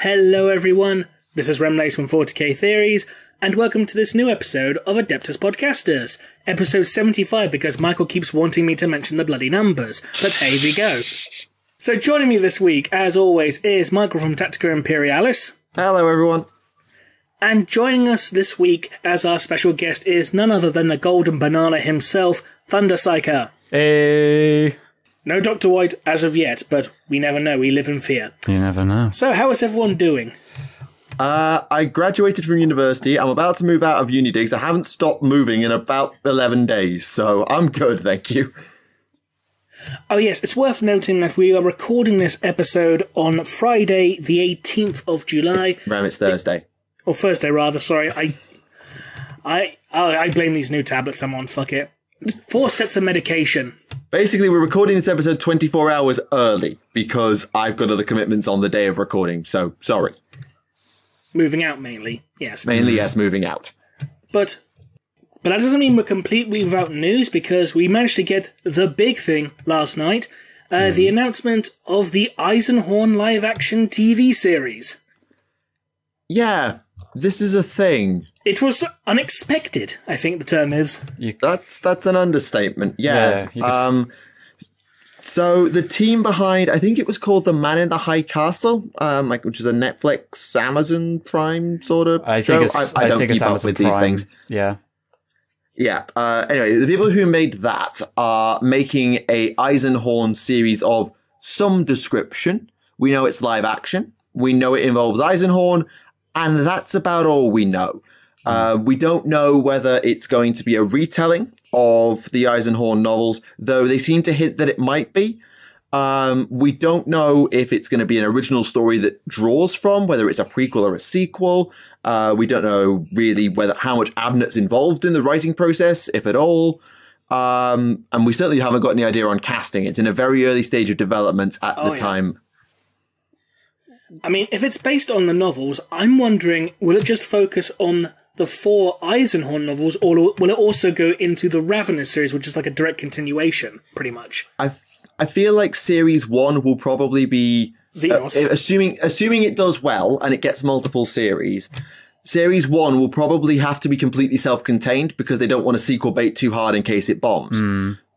Hello everyone, this is Remleiz from 40k Theories, and welcome to this new episode of Adeptus Podcastus, episode 75, because Michael keeps wanting me to mention the bloody numbers, but here we go. So joining me this week, as always, is Michael from Tactica Imperialis. Hello everyone. And joining us this week as our special guest is none other than the golden banana himself, ThunderPsyker. Hey! No Dr. White as of yet, but we never know, we live in fear. You never know. So how is everyone doing? I graduated from university. I'm about to move out of uni digs. I haven't stopped moving in about 11 days, so I'm good, thank you. Oh yes, it's worth noting that we are recording this episode on Friday, the 18th of July. Ram, it's Thursday. Or Thursday, rather, sorry. I blame these new tablets I'm on, fuck it. 4 sets of medication. Basically, we're recording this episode 24 hours early because I've got other commitments on the day of recording, so sorry. Moving out, mainly. Yes. Mainly, yes, moving out. But that doesn't mean we're completely without news, because we managed to get the big thing last night, the announcement of the Eisenhorn live-action TV series. Yeah, this is a thing. It was unexpected, I think the term is. That's an understatement. Yeah. So the team behind, I think it was called The Man in the High Castle, which is a Netflix, Amazon Prime sort of show. I don't keep up with these things. Yeah. Yeah. Anyway, the people who made that are making a Eisenhorn series of some description. We know it's live action. We know it involves Eisenhorn, and that's about all we know. We don't know whether it's going to be a retelling of the Eisenhorn novels, though they seem to hint that it might be. We don't know if it's going to be an original story that draws from, whether it's a prequel or a sequel. We don't know really how much Abnett's involved in the writing process, if at all. And we certainly haven't got any idea on casting. It's in a very early stage of development at the time. I mean, if it's based on the novels, I'm wondering, will it just focus on the 4 Eisenhorn novels, or will it also go into the Ravenous series, which is like a direct continuation, pretty much? I feel like Series 1 will probably be... assuming it does well and it gets multiple series, Series 1 will probably have to be completely self-contained because they don't want to sequel bait too hard in case it bombs.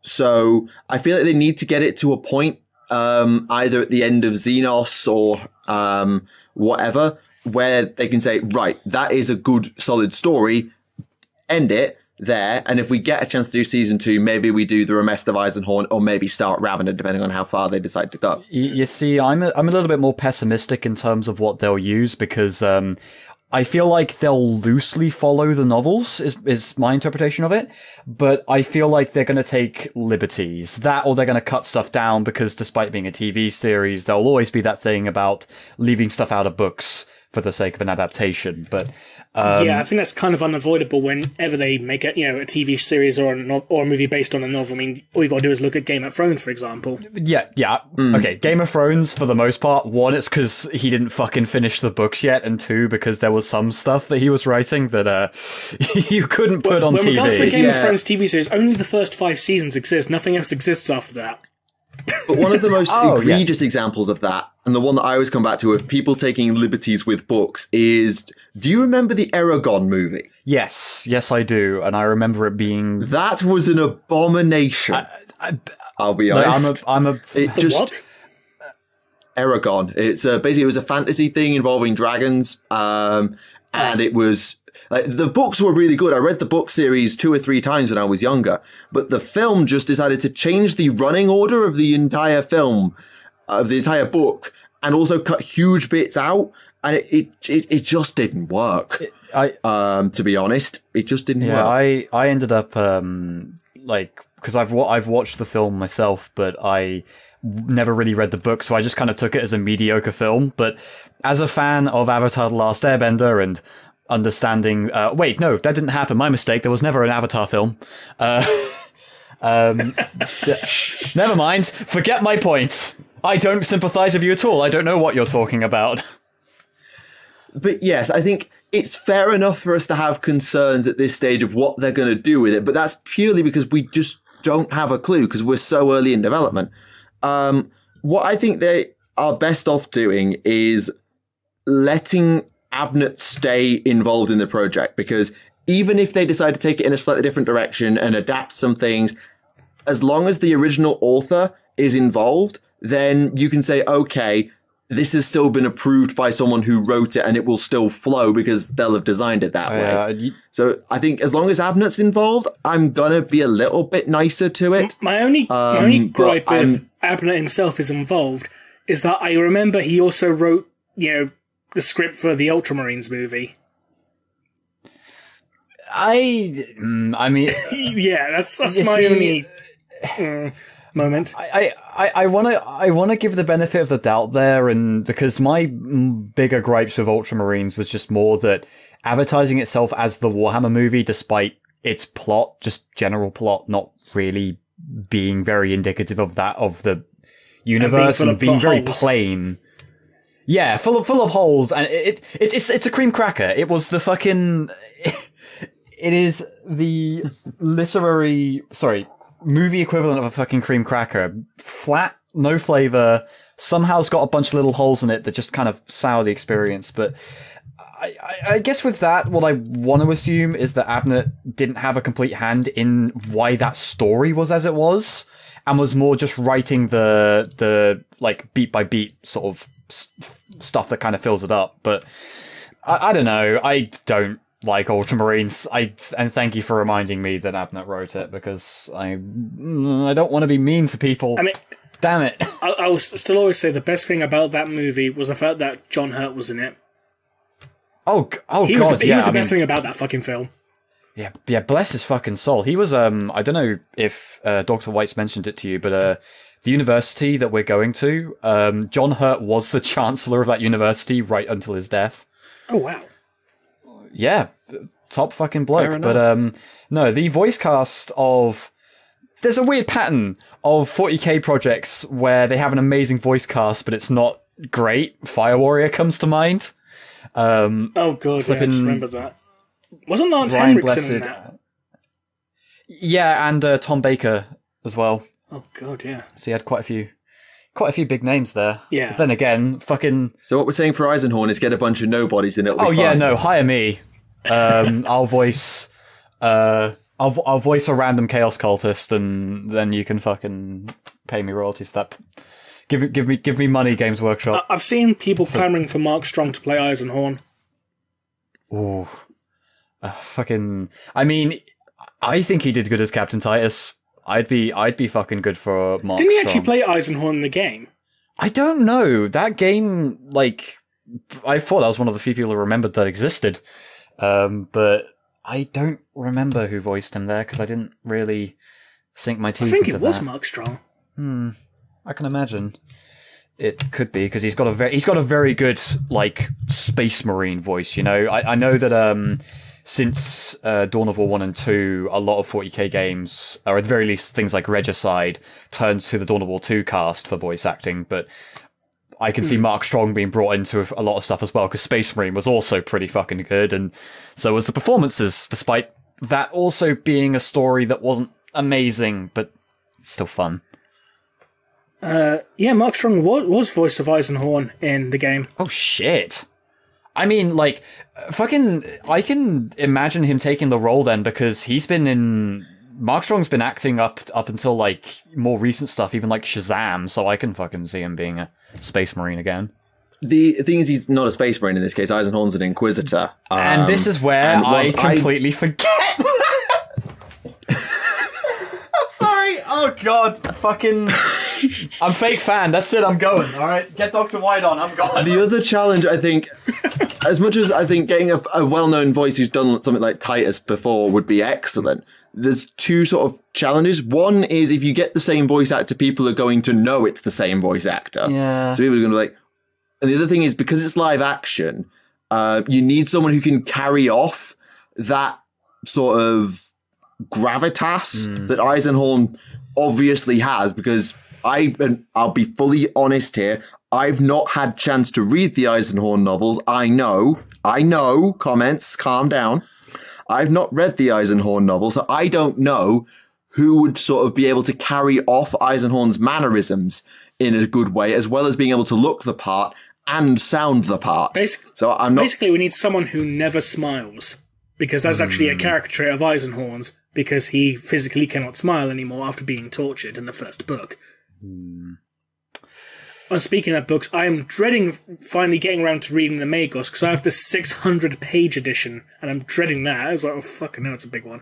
So I feel like they need to get it to a point, either at the end of Xenos or whatever, where they can say, right, that is a good, solid story, end it there, and if we get a chance to do season 2, maybe we do the rest of Eisenhorn, or maybe start Ravener, depending on how far they decide to go. You see, I'm a little bit more pessimistic in terms of what they'll use, because I feel like they'll loosely follow the novels, is my interpretation of it, but I feel like they're going to take liberties. That, or they're going to cut stuff down, because despite being a TV series, there'll always be that thing about leaving stuff out of books for the sake of an adaptation. But yeah, I think that's kind of unavoidable whenever they make a TV series or a movie based on a novel. I mean, all you got to do is look at Game of Thrones, for example. Yeah. Okay, Game of Thrones, for the most part, 1, it's because he didn't fucking finish the books yet, and 2, because there was some stuff that he was writing that you couldn't put on TV. In regards to the Game of Thrones TV series, only the first 5 seasons exist. Nothing else exists after that. But one of the most egregious examples of that, and the one that I always come back to of people taking liberties with books, is, do you remember the Eragon movie? Yes, I do, and I remember it being... That was an abomination. I'll be honest. What? Eragon. It's basically, it was a fantasy thing involving dragons, and it was... the books were really good. I read the book series 2 or 3 times when I was younger, but the film just decided to change the running order of the entire film, of the entire book, and also cut huge bits out, and it just didn't work. To be honest, it just didn't work. I ended up because I've watched the film myself, but I never really read the book, so I just kind of took it as a mediocre film. But as a fan of Avatar: The Last Airbender and understanding, wait, no, that didn't happen. My mistake. There was never an Avatar film. Never mind. Forget my point. I don't sympathize with you at all. I don't know what you're talking about. But yes, I think it's fair enough for us to have concerns at this stage of what they're going to do with it. But that's purely because we just don't have a clue because we're so early in development. What I think they are best off doing is letting Abnett stay involved in the project, because even if they decide to take it in a slightly different direction and adapt some things, as long as the original author is involved, then you can say, okay, this has still been approved by someone who wrote it and it will still flow because they'll have designed it that way. So I think as long as Abnett's involved, I'm going to be a little bit nicer to it. My only gripe if Abnett himself is involved is that I remember he also wrote, the script for the Ultramarines movie. I mean... yeah, that's my only moment. I want to give the benefit of the doubt there, and because my bigger gripes with Ultramarines was just more that advertising itself as the Warhammer movie, despite its plot, just general plot, not really being very indicative of the universe and being very plain. Yeah, full of holes, and it's a cream cracker. It was the fucking... It is the movie equivalent of a fucking cream cracker. Flat, no flavor, somehow's got a bunch of little holes in it that just kind of sour the experience. But I guess with that, what I want to assume is that Abnett didn't have a complete hand in why that story was as it was, and was more just writing the like beat by beat sort of stuff that kind of fills it up. But I don't know. I don't like Ultramarines. And thank you for reminding me that Abnett wrote it, because I don't want to be mean to people. I mean, damn it. I will still always say the best thing about that movie was the fact that John Hurt was in it. Oh he God, was the best thing about that fucking film. Yeah, bless his fucking soul. He was, I don't know if Dr. White's mentioned it to you, but the university that we're going to, John Hurt was the chancellor of that university right until his death. Oh, wow. Yeah, top fucking bloke. But no, the voice cast of... There's a weird pattern of 40k projects where they have an amazing voice cast, but it's not great. Fire Warrior comes to mind. Oh, God, yeah, I just remember that. Wasn't Lance Henriksen in that? Yeah, and Tom Baker as well. Oh, God, yeah. So he had quite a few big names there. Yeah. But then again, fucking... So what we're saying for Eisenhorn is get a bunch of nobodies and it'll be fine. Yeah, no, hire me. I'll voice a random chaos cultist, and then you can fucking pay me royalties for that. Give me money, Games Workshop. I've seen people clamoring for Mark Strong to play Eisenhorn. Ooh. Fucking... I mean, I think he did good as Captain Titus. I'd be fucking good for Mark Strong. Didn't he actually play Eisenhorn in the game? I don't know. That game, like, I thought I was one of the few people who remembered that existed. But I don't remember who voiced him there, because I didn't really sink my teeth into that. I think it was Mark Strong. I can imagine. It could be, because he's got a very good, like, Space Marine voice, I know that, since Dawn of War 1 and 2, a lot of 40k games, or at the very least things like Regicide, turns to the Dawn of War 2 cast for voice acting, but I can see Mark Strong being brought into a lot of stuff as well, because Space Marine was also pretty fucking good, and so was the performances, despite that also being a story that wasn't amazing, but still fun. Yeah, Mark Strong was voice of Eisenhorn in the game. Oh, shit. I mean, like, fucking... I can imagine him taking the role then, because he's been in... Mark Strong's been acting up until, like, more recent stuff, even, like, Shazam, so I can fucking see him being a Space Marine again. The thing is, he's not a Space Marine in this case. Eisenhorn's an Inquisitor. And this is where I completely forget... I'm sorry! Oh, God. Fucking... I'm fake fan. That's it. I'm going. All right. Get Dr. White on. I'm gone. The other challenge, I think, as much as I think getting a well-known voice who's done something like Titus before would be excellent, there's two sort of challenges. One is if you get the same voice actor, people are going to know it's the same voice actor. Yeah. So people are going to be like... And the other thing is, because it's live action, you need someone who can carry off that sort of gravitas that Eisenhorn obviously has, because... I'll be fully honest here, I've not had chance to read the Eisenhorn novels. I know, comments, calm down. I've not read the Eisenhorn novels, so I don't know who would sort of be able to carry off Eisenhorn's mannerisms in a good way, as well as being able to look the part and sound the part. Basically, we need someone who never smiles, because that's actually a caricature trait of Eisenhorn's, because he physically cannot smile anymore after being tortured in the first book. And speaking of books, I am dreading finally getting around to reading the Magos, because I have the 600-page edition, and I'm dreading that. I was like, oh, fucking hell, it's a big one.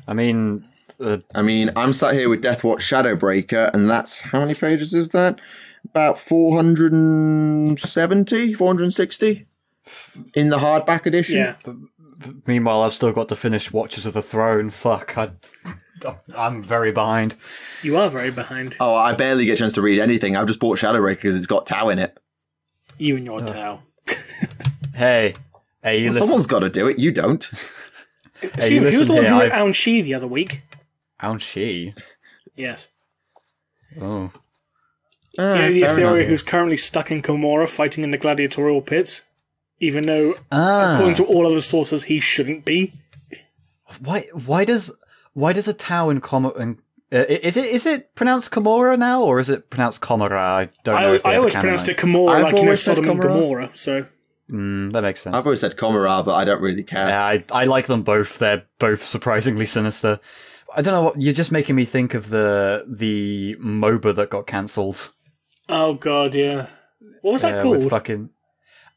I mean, I'm sat here with Deathwatch Shadowbreaker, and that's, how many pages is that? About 470, 460 in the hardback edition. Yeah. Meanwhile, I've still got to finish Watchers of the Throne. Fuck, I'm very behind. You are very behind. Oh, I barely get a chance to read anything. I've just bought Shadowbreaker because it's got Tau in it. You and your Tau. Hey, you listen. Someone's got to do it. You don't. Hey, you who was the one here. who wrote Aun Shi the other week? Aun Shi? Yes. Oh. The Ethereal who's currently stuck in Komorra fighting in the gladiatorial pits, even though, according to all other sources, he shouldn't be. Why does a Tau in Komorra... is it pronounced Komorra now, or is it pronounced Komorra? I don't know. I always pronounced it Komorra, like Sodom and Gomorrah, so... that makes sense. I've always said Komorra, but I don't really care. Yeah, I like them both. They're both surprisingly sinister. I don't know what... You're just making me think of the MOBA that got cancelled. Oh god, yeah. What was that called? Fucking...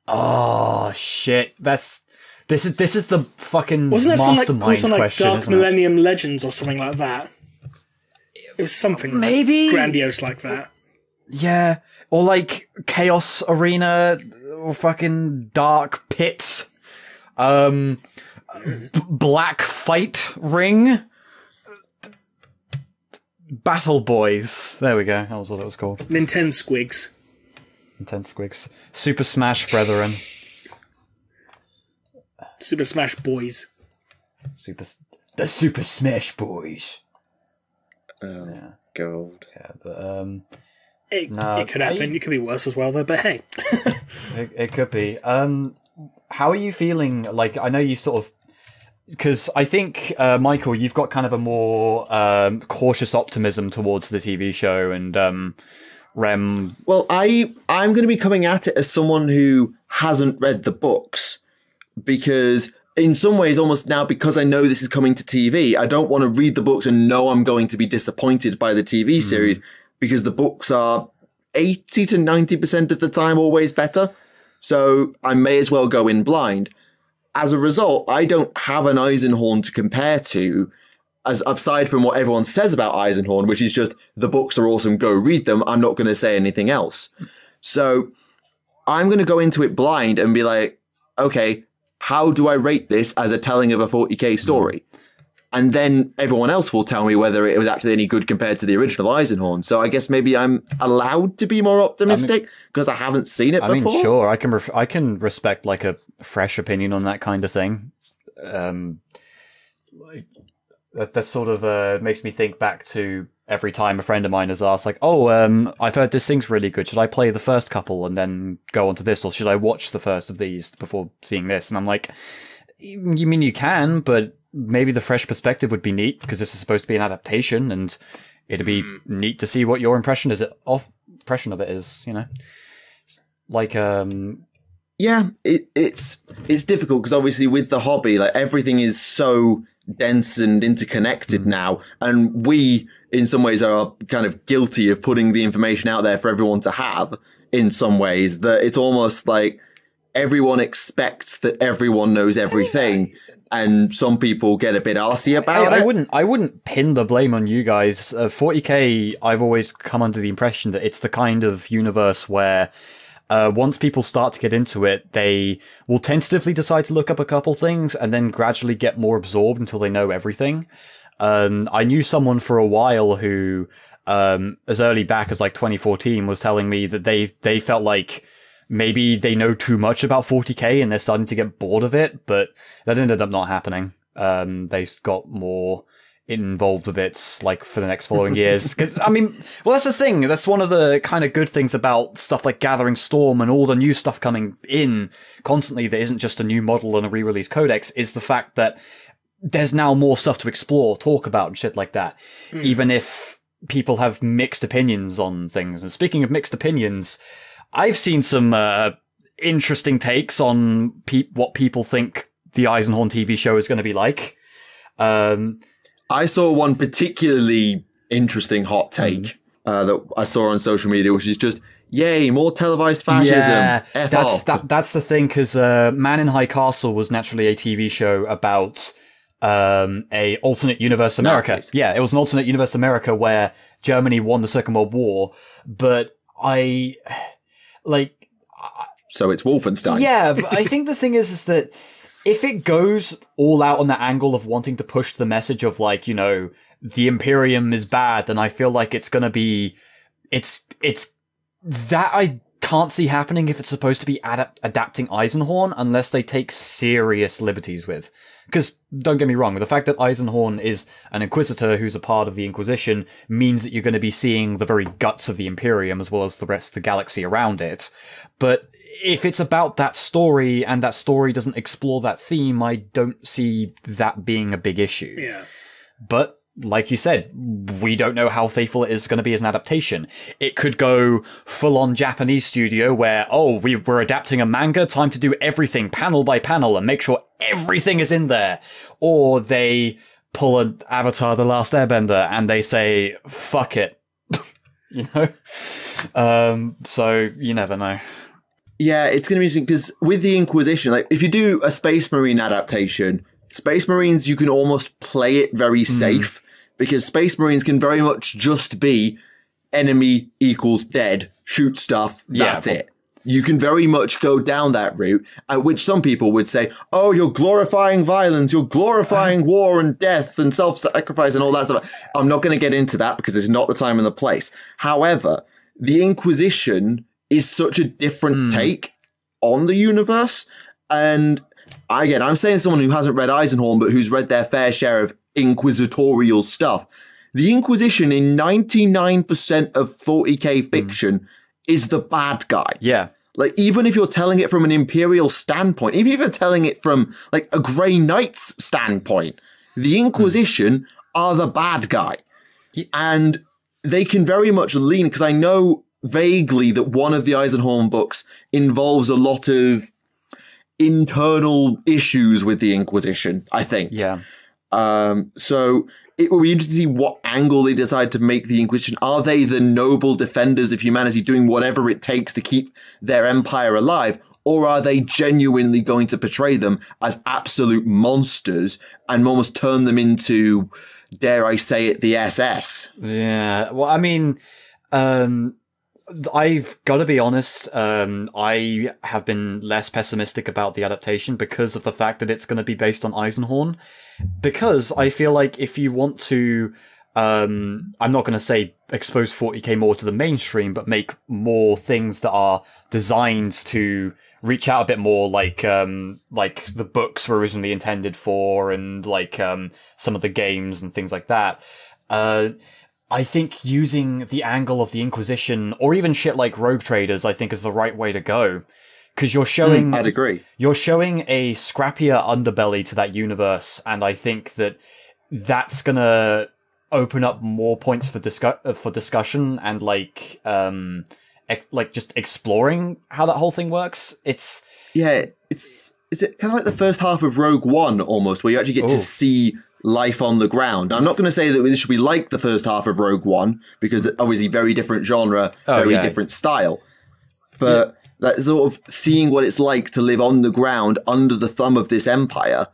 Oh shit! This is the fucking wasn't mastermind some, question, Dark isn't Millennium Legends or something like that? It was something maybe grandiose like that. Yeah, or like Chaos Arena, or fucking Dark Pits, Black Fight Ring. Battle Boys. There we go. That was what it was called. Nintendo Squigs. Super Smash Brethren. Super Smash Boys. The Super Smash Boys. Oh, yeah. God. Yeah, but it could happen. It could be worse as well, though. But hey, it could be. How are you feeling? Like, I know you sort of. Because I think, Michael, you've got kind of a more cautious optimism towards the TV show, and Rem... Well, I'm going to be coming at it as someone who hasn't read the books, because in some ways, almost now, because I know this is coming to TV, I don't want to read the books and know I'm going to be disappointed by the TV series, because the books are 80 to 90% of the time always better, so I may as well go in blind. As a result, I don't have an Eisenhorn to compare to, as aside from what everyone says about Eisenhorn, which is just, the books are awesome, go read them, I'm not going to say anything else. So I'm going to go into it blind and be like, okay, how do I rate this as a telling of a 40k story? And then everyone else will tell me whether it was actually any good compared to the original Eisenhorn. So I guess maybe I'm allowed to be more optimistic because I haven't seen it before. I mean, sure, I can respect like a fresh opinion on that kind of thing. That sort of makes me think back to every time a friend of mine has asked, like, "Oh, I've heard this thing's really good. Should I play the first couple and then go on to this, or should I watch the first of these before seeing this?" And I'm like, "You mean you can, but." Maybe the fresh perspective would be neat because this is supposed to be an adaptation, and it'd be neat to see what your impression of it is. You know, like yeah, it's difficult because obviously with the hobby, like everything is so dense and interconnected now, and we in some ways are kind of guilty of putting the information out there for everyone to have. In some ways, that it's almost like everyone expects that everyone knows everything. And some people get a bit arsy about it. I wouldn't pin the blame on you guys. 40k, I've always come under the impression that it's the kind of universe where once people start to get into it, they will tentatively decide to look up a couple things and then gradually get more absorbed until they know everything. I knew someone for a while who, as early back as like 2014, was telling me that they felt like maybe they know too much about 40k and they're starting to get bored of it, but that ended up not happening. They got more involved with it, like, for the next following years. Because, I mean, well, that's the thing. That's one of the kind of good things about stuff like Gathering Storm and all the new stuff coming in constantly that isn't just a new model and a re-release codex, is the fact that there's now more stuff to explore, talk about, and shit like that. Even if people have mixed opinions on things. And speaking of mixed opinions, I've seen some interesting takes on what people think the Eisenhorn TV show is going to be like. I saw one particularly interesting hot take that I saw on social media, which is just, yay, more televised fascism. Yeah, F that's off. that's the thing, because Man in High Castle was naturally a TV show about a alternate universe America. Nazis. Yeah, it was an alternate universe America where Germany won the Second World War, but So it's Wolfenstein. Yeah, but I think the thing is that if it goes all out on the angle of wanting to push the message of, like, you know, the Imperium is bad, then I feel like it's gonna be, it's that I can't see happening if it's supposed to be adapting Eisenhorn, unless they take serious liberties with. Because, don't get me wrong, the fact that Eisenhorn is an Inquisitor who's a part of the Inquisition means that you're going to be seeing the very guts of the Imperium as well as the rest of the galaxy around it. But if it's about that story, and that story doesn't explore that theme, I don't see that being a big issue. Yeah. But, like you said, we don't know how faithful it is going to be as an adaptation. It could go full-on Japanese studio where, we're adapting a manga, time to do everything panel by panel and make sure everything is in there. Or they pull an Avatar The Last Airbender and they say, fuck it. You know? So, you never know. Yeah, it's going to be interesting because with the Inquisition, like, if you do a Space Marine adaptation, Space Marines, you can almost play it very safe because Space Marines can very much just be enemy equals dead, shoot stuff, that's it. You can very much go down that route, at which some people would say, oh, you're glorifying violence, you're glorifying war and death and self-sacrifice and all that stuff. I'm not going to get into that because it's not the time and the place. However, the Inquisition is such a different take on the universe. And again, I'm saying someone who hasn't read Eisenhorn, but who's read their fair share of inquisitorial stuff. The Inquisition in 99% of 40k fiction is the bad guy. Yeah. Like, even if you're telling it from an Imperial standpoint, even if you're telling it from, like, a Grey Knight's standpoint, the Inquisition are the bad guy. And they can very much lean, because I know vaguely that one of the Eisenhorn books involves a lot of internal issues with the Inquisition, I think. Yeah. So it will be interesting to see what angle they decide to make the Inquisition. Are they the noble defenders of humanity doing whatever it takes to keep their empire alive? Or are they genuinely going to portray them as absolute monsters and almost turn them into, dare I say it, the SS? Yeah. Well, I mean, I've got to be honest, I have been less pessimistic about the adaptation because of the fact that it's going to be based on Eisenhorn. Because I feel like if you want to, I'm not going to say expose 40k more to the mainstream, but make more things that are designed to reach out a bit more, like the books were originally intended for, and like some of the games and things like that. I think using the angle of the Inquisition, or even shit like Rogue Traders, I think is the right way to go. Because you're showing... I'd agree. You're showing a scrappier underbelly to that universe, and I think that that's gonna open up more points for discussion and like just exploring how that whole thing works. Is it kind of like the first half of Rogue One almost, where you actually get to see life on the ground. I'm not going to say that this should be like the first half of Rogue One, because obviously very different genre, different style. But that sort of seeing what it's like to live on the ground under the thumb of this empire,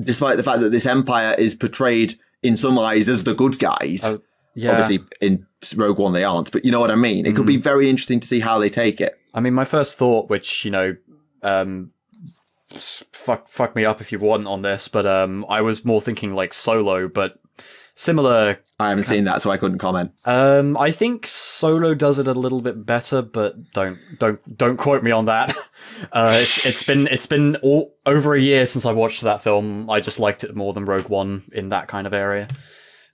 despite the fact that this empire is portrayed in some eyes as the good guys. Obviously in Rogue One they aren't, but you know what I mean. It could be very interesting to see how they take it. I mean, my first thought, which, you know, fuck me up if you want on this, but I was more thinking like Solo, but similar. I haven't seen that, so I couldn't comment. I think Solo does it a little bit better, but don't quote me on that. It's been over a year since I watched that film. I just liked it more than Rogue One in that kind of area.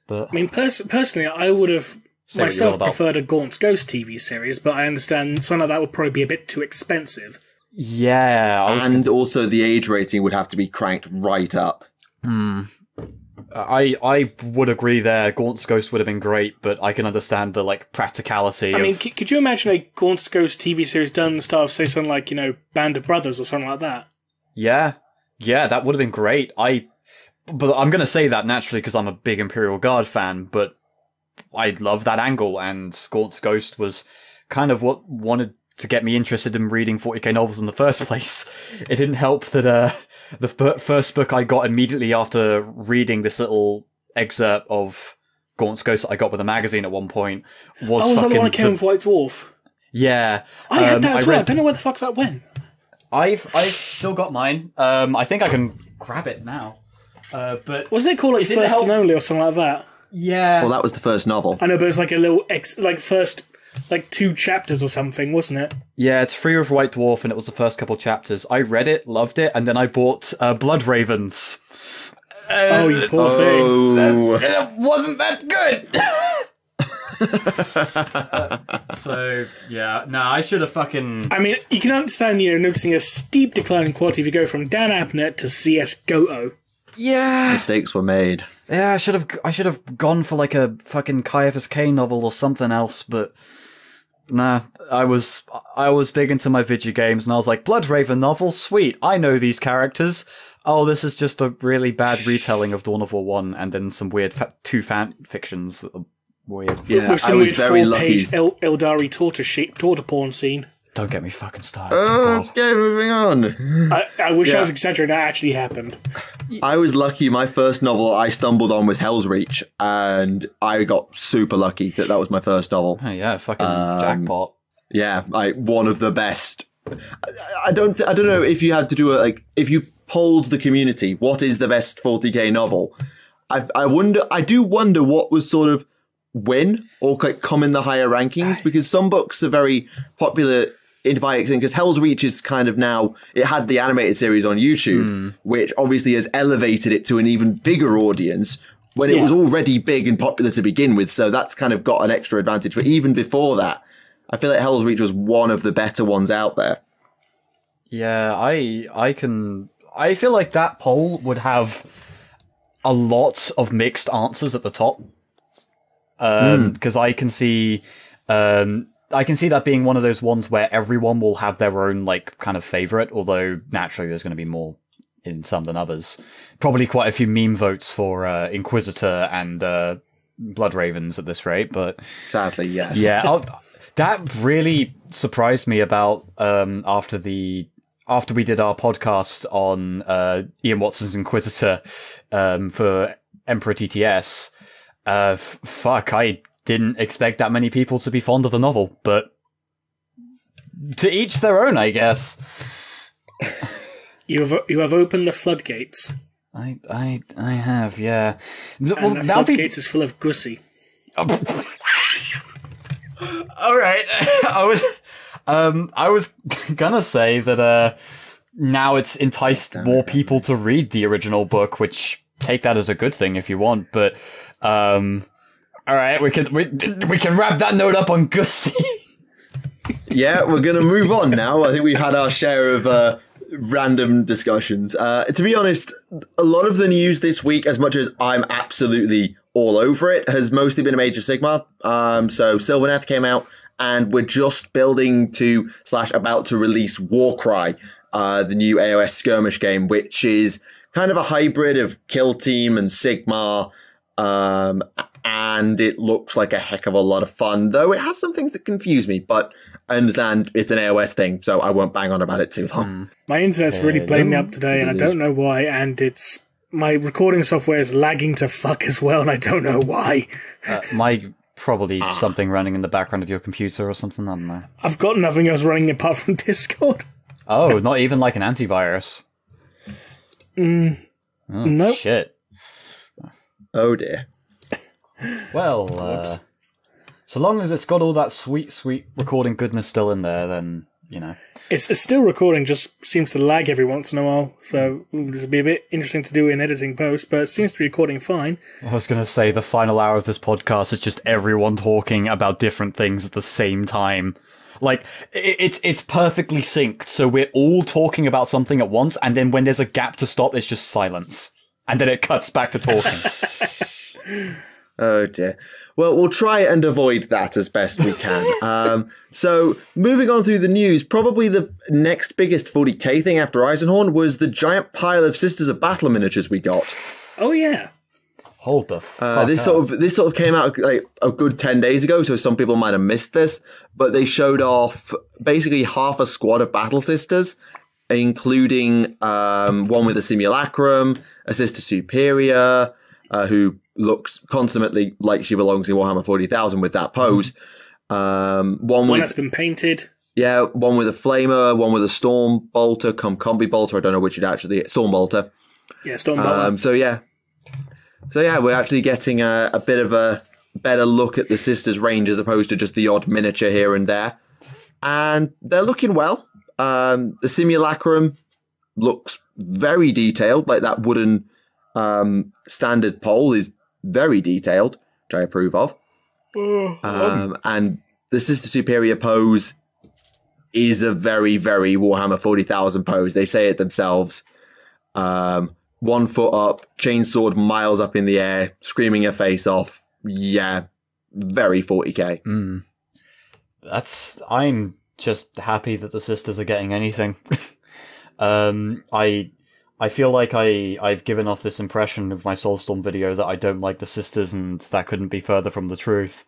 But I mean, personally, I would have myself preferred a Gaunt's Ghost TV series, but I understand some of that would probably be a bit too expensive. Yeah, and also the age rating would have to be cranked right up. I would agree there. Gaunt's Ghost would have been great, but I can understand the practicality. I mean, could you imagine a Gaunt's Ghost TV series done in the style of, say, something like, Band of Brothers or something like that? Yeah, that would have been great. But I'm going to say that naturally because I'm a big Imperial Guard fan, but I love that angle, and Gaunt's Ghost was kind of what wanted to get me interested in reading 40k novels in the first place. It didn't help that the first book I got immediately after reading this little excerpt of Gaunt's Ghost that I got with a magazine at one point was was that the one that came with White Dwarf? Yeah. I had that as well. I don't know where the fuck that went. I've still got mine. I think I can grab it now. But wasn't it called First and Only or something like that? Yeah. Well, that was the first novel. I know, but it's like a little first 2 chapters or something, wasn't it? Yeah, it's free with White Dwarf, and it was the first couple chapters. I read it, loved it, and then I bought Blood Ravens. Oh, you poor thing. It wasn't that good. So, yeah. Nah, I should have fucking... I mean, you can understand, noticing a steep decline in quality if you go from Dan Abnett to C.S. Goto. Yeah. Mistakes were made. Yeah, I should have gone for a fucking Caiaphas K novel or something else, but nah, I was big into my video games, and I was like, Bloodraven novel, sweet, I know these characters. Oh, this is just a really bad retelling of Dawn of War 1, and then some weird 2 fan fictions. Weird. Yeah, I was very lucky. Eldari torture porn scene. Don't get me fucking started. Okay, moving on. I wish I was exaggerating. That actually happened. I was lucky. My first novel I stumbled on was Hell's Reach, and I got super lucky that was my first novel. Oh, yeah, fucking jackpot. Yeah, one of the best. I don't know if you had to do if you polled the community, what is the best 40k novel? I do wonder what was sort of win or come in the higher rankings, because some books are very popular because Hell's Reach is kind of now, it had the animated series on YouTube, which obviously has elevated it to an even bigger audience when it was already big and popular to begin with. So that's kind of got an extra advantage. But even before that, I feel like Hell's Reach was one of the better ones out there. Yeah, I feel like that poll would have a lot of mixed answers at the top. Because I can see that being one of those ones where everyone will have their own kind of favorite, although naturally there's going to be more in some than others. Probably quite a few meme votes for Inquisitor and Blood Ravens at this rate, but sadly, yes. Yeah, that really surprised me about after we did our podcast on Ian Watson's Inquisitor for Emperor TTS. Fuck, I didn't expect that many people to be fond of the novel, but to each their own, I guess. You have opened the floodgates. I have, yeah. And the floodgates is full of gussy. All right, I was gonna say that now it's enticed more people to read the original book, which take that as a good thing if you want, but all right, we can wrap that note up on Gussie. Yeah, we're gonna move on now. I think we've had our share of random discussions. To be honest, a lot of the news this week, as much as I'm absolutely all over it, has mostly been a Age of Sigmar. So Sylvaneth came out, and we're just building to / about to release Warcry, the new AOS skirmish game, which is kind of a hybrid of Kill Team and Sigmar. And it looks like a heck of a lot of fun, though it has some things that confuse me, but I understand it's an AOS thing, so I won't bang on about it too long. My internet's really playing me up today, and I don't know why, and my recording software is lagging to fuck as well, and I don't know why. Probably something running in the background of your computer or something, I don't know. I've got nothing else running apart from Discord. Oh, not even like an antivirus? Nope. Shit. Oh dear. Well, so long as it's got all that sweet, sweet recording goodness still in there, then, It's still recording, just seems to lag every once in a while, so this will be a bit interesting to do in editing post, but it seems to be recording fine. I was going to say, the final hour of this podcast is just everyone talking about different things at the same time. It's perfectly synced, so we're all talking about something at once, and then when there's a gap to stop, it's just silence. And then it cuts back to talking. Oh dear. Well, we'll try and avoid that as best we can. So, moving on through the news, probably the next biggest 40k thing after Eisenhorn was the giant pile of Sisters of Battle miniatures we got. Oh yeah. Hold the fuck This up. sort of came out like a good 10 days ago, so some people might have missed this, but they showed off basically half a squad of Battle Sisters, including one with a simulacrum, a Sister Superior, who looks consummately like she belongs in Warhammer 40,000 with that pose. One that's been painted. Yeah, one with a flamer, one with a storm bolter, combi bolter. I don't know which it actually is. Storm bolter. Yeah, storm bolter. So yeah, we're actually getting a bit of a better look at the Sisters range as opposed to just the odd miniature here and there. And they're looking well. The simulacrum looks very detailed, like that wooden standard pole is very detailed, which I approve of. And the Sister Superior pose is a very, very Warhammer 40,000 pose. They say it themselves. 1 foot up, chainsword miles up in the air, screaming her face off. Yeah, very 40k. I'm just happy that the Sisters are getting anything. I feel like I've given off this impression of my Soulstorm video that I don't like the Sisters, and that couldn't be further from the truth.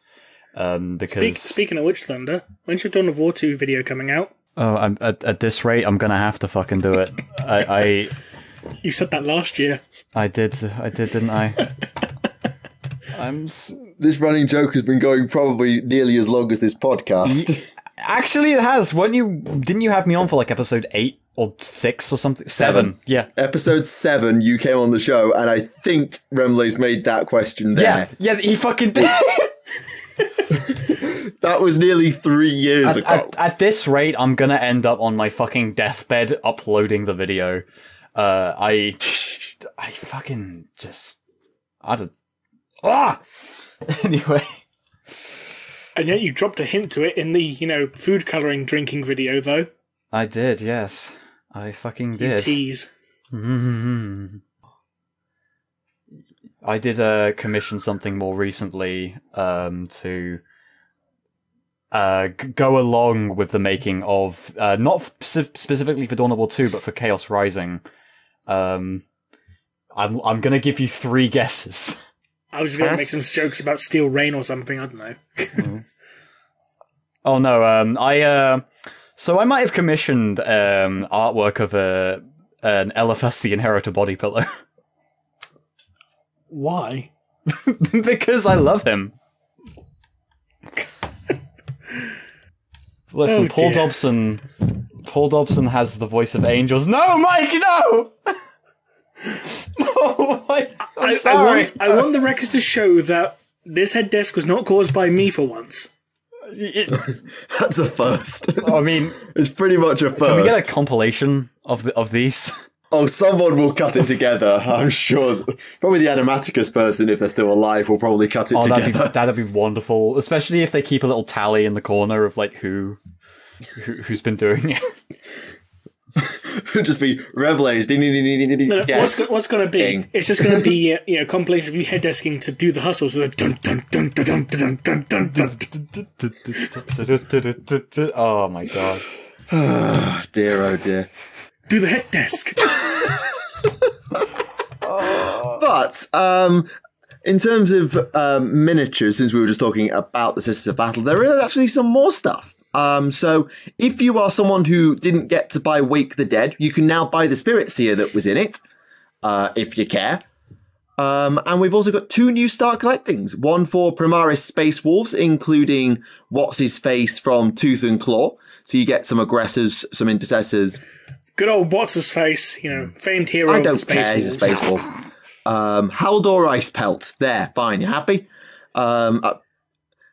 Because Speaking of which, Thunder, when's your Dawn of War 2 video coming out? Oh, at this rate, I'm gonna have to fucking do it. You said that last year. I did, didn't I? This running joke has been going probably nearly as long as this podcast. Actually, it has. Didn't you have me on for like episode 8 or 6 or something? 7. Yeah. Episode 7, you came on the show, and I think Remleiz made that question there. Yeah, he fucking did. That was nearly 3 years ago. At this rate, I'm gonna end up on my fucking deathbed uploading the video. I fucking just... Anyway. And yet you dropped a hint to it in the, food colouring drinking video, though. I did, yes. I fucking did. You tease. I did commission something more recently to go along with the making of, not specifically for Dawn of War 2, but for Chaos Rising. I'm going to give you 3 guesses. I was going to make some jokes about Steel Rain or something, I don't know. Oh no, so I might have commissioned artwork of an Eliphas the Inheritor body pillow. Why? Because I love him. Listen, Paul Dobson has the voice of angels. No, Mike, no! Oh, Mike, I'm sorry. I want the records to show that this head desk was not caused by me for once. That's a first. I mean, it's pretty much a first. Can we get a compilation of these? Oh, someone will cut it together, I'm sure. Probably the Animaticus person, if they're still alive, will probably cut it together. That'd be wonderful. Especially if they keep a little tally in the corner of like who's been doing it. It'll just be Remleiz. What's going to be? It's just going to be a compilation of you head desking to do the hustles. So dun dun dun dun dun dun dun dun. Oh my god! Oh dear. Do the head desk. But in terms of miniatures, since we were just talking about the Sisters of Battle, there is actually some more stuff. So if you are someone who didn't get to buy Wake the Dead, you can now buy the Spirit Seer that was in it, if you care. And we've also got 2 new start collectings. One for Primaris Space Wolves, including What's-His-Face from Tooth and Claw. So you get some aggressors, some intercessors. Good old What's-His-Face, famed hero I don't of the Space care, Wolves. he's a Space Wolf. Haldor Ice Pelt. There, fine, you happy?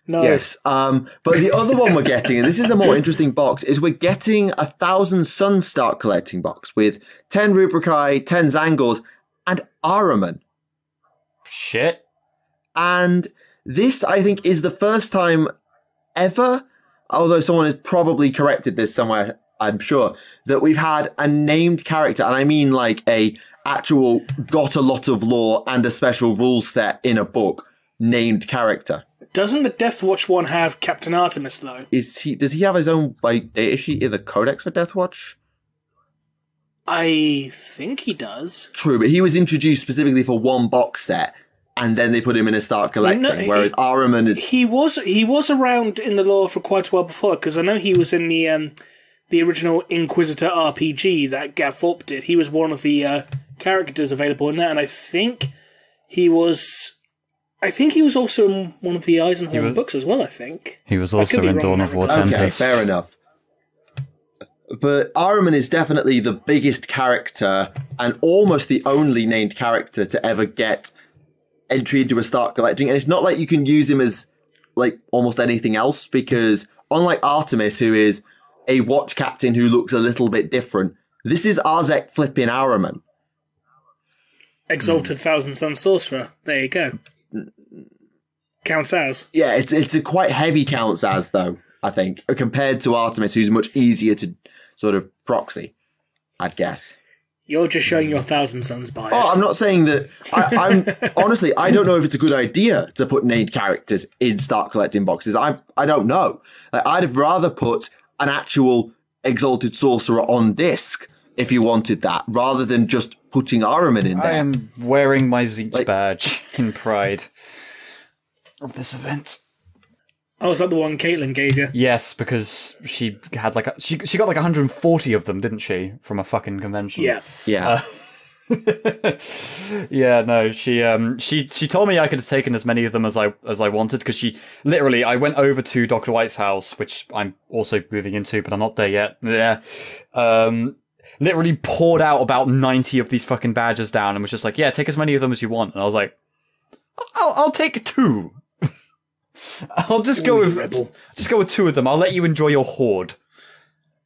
No. Yes, but the other one we're getting, and this is a more interesting box, is we're getting 1,000 Sun start collecting box with 10 Rubricae, 10 Zangors, and Ahriman. Shit. And this, I think, is the first time ever, although someone has probably corrected this somewhere, I'm sure, that we've had a named character, and I mean like a actual got a lot of lore and a special rule set in a book named character. Doesn't the Deathwatch one have Captain Artemis, though? Does he have his own data sheet in the Codex for Deathwatch? I think he does. True, but he was introduced specifically for one box set, and then they put him in and start collecting, whereas Ahriman is... He was around in the lore for quite a while before, because I know he was in the original Inquisitor RPG that Gav Thorpe did. He was one of the characters available in that, and I think he was also in one of the Eisenhorn books as well, I think. He was also in Dawn of War Tempest. Okay, fair enough. But Ahriman is definitely the biggest character and almost the only named character to ever get entry into a start collecting. And it's not like you can use him as like almost anything else, because unlike Artemis, who is a watch captain who looks a little bit different, this is Arzek flipping Ahriman. Exalted Thousand Sun Sorcerer. There you go. Counts as. Yeah, it's a quite heavy counts as, though, I think, compared to Artemis, who's much easier to sort of proxy, I'd guess. You're just showing your Thousand Suns bias. Oh, I'm not saying that. I'm honestly, I don't know if it's a good idea to put named characters in start collecting boxes. I don't know. I'd have rather put an actual Exalted Sorcerer on disc if you wanted that, rather than just putting Ahriman in there. I am wearing my Zeech badge in pride of this event. Oh, is that the one Caitlin gave you? Yes, because she had she got like 140 of them, didn't she, from a fucking convention? Yeah. Yeah. Yeah, no, she told me I could have taken as many of them as I wanted, because I went over to Dr. White's house, which I'm also moving into, but I'm not there yet. Yeah. Literally poured out about 90 of these fucking badges down and was just like, yeah, take as many of them as you want. And I was like, I'll take 2. I'll just go with 2 of them. I'll let you enjoy your hoard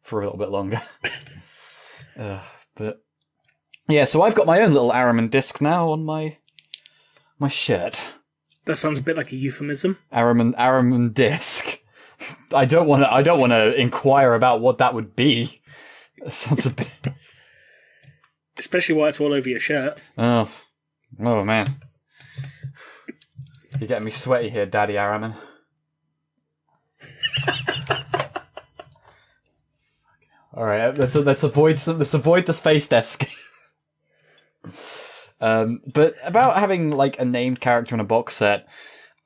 for a little bit longer. But yeah, so I've got my own little Ahriman disc now on my shirt. That sounds a bit like a euphemism. Ahriman disc. I don't want to inquire about what that would be. That sounds a bit. Especially while it's all over your shirt. Oh man. You're getting me sweaty here, Daddy Ahriman. All right, let's avoid the space desk. But about having like a named character in a box set,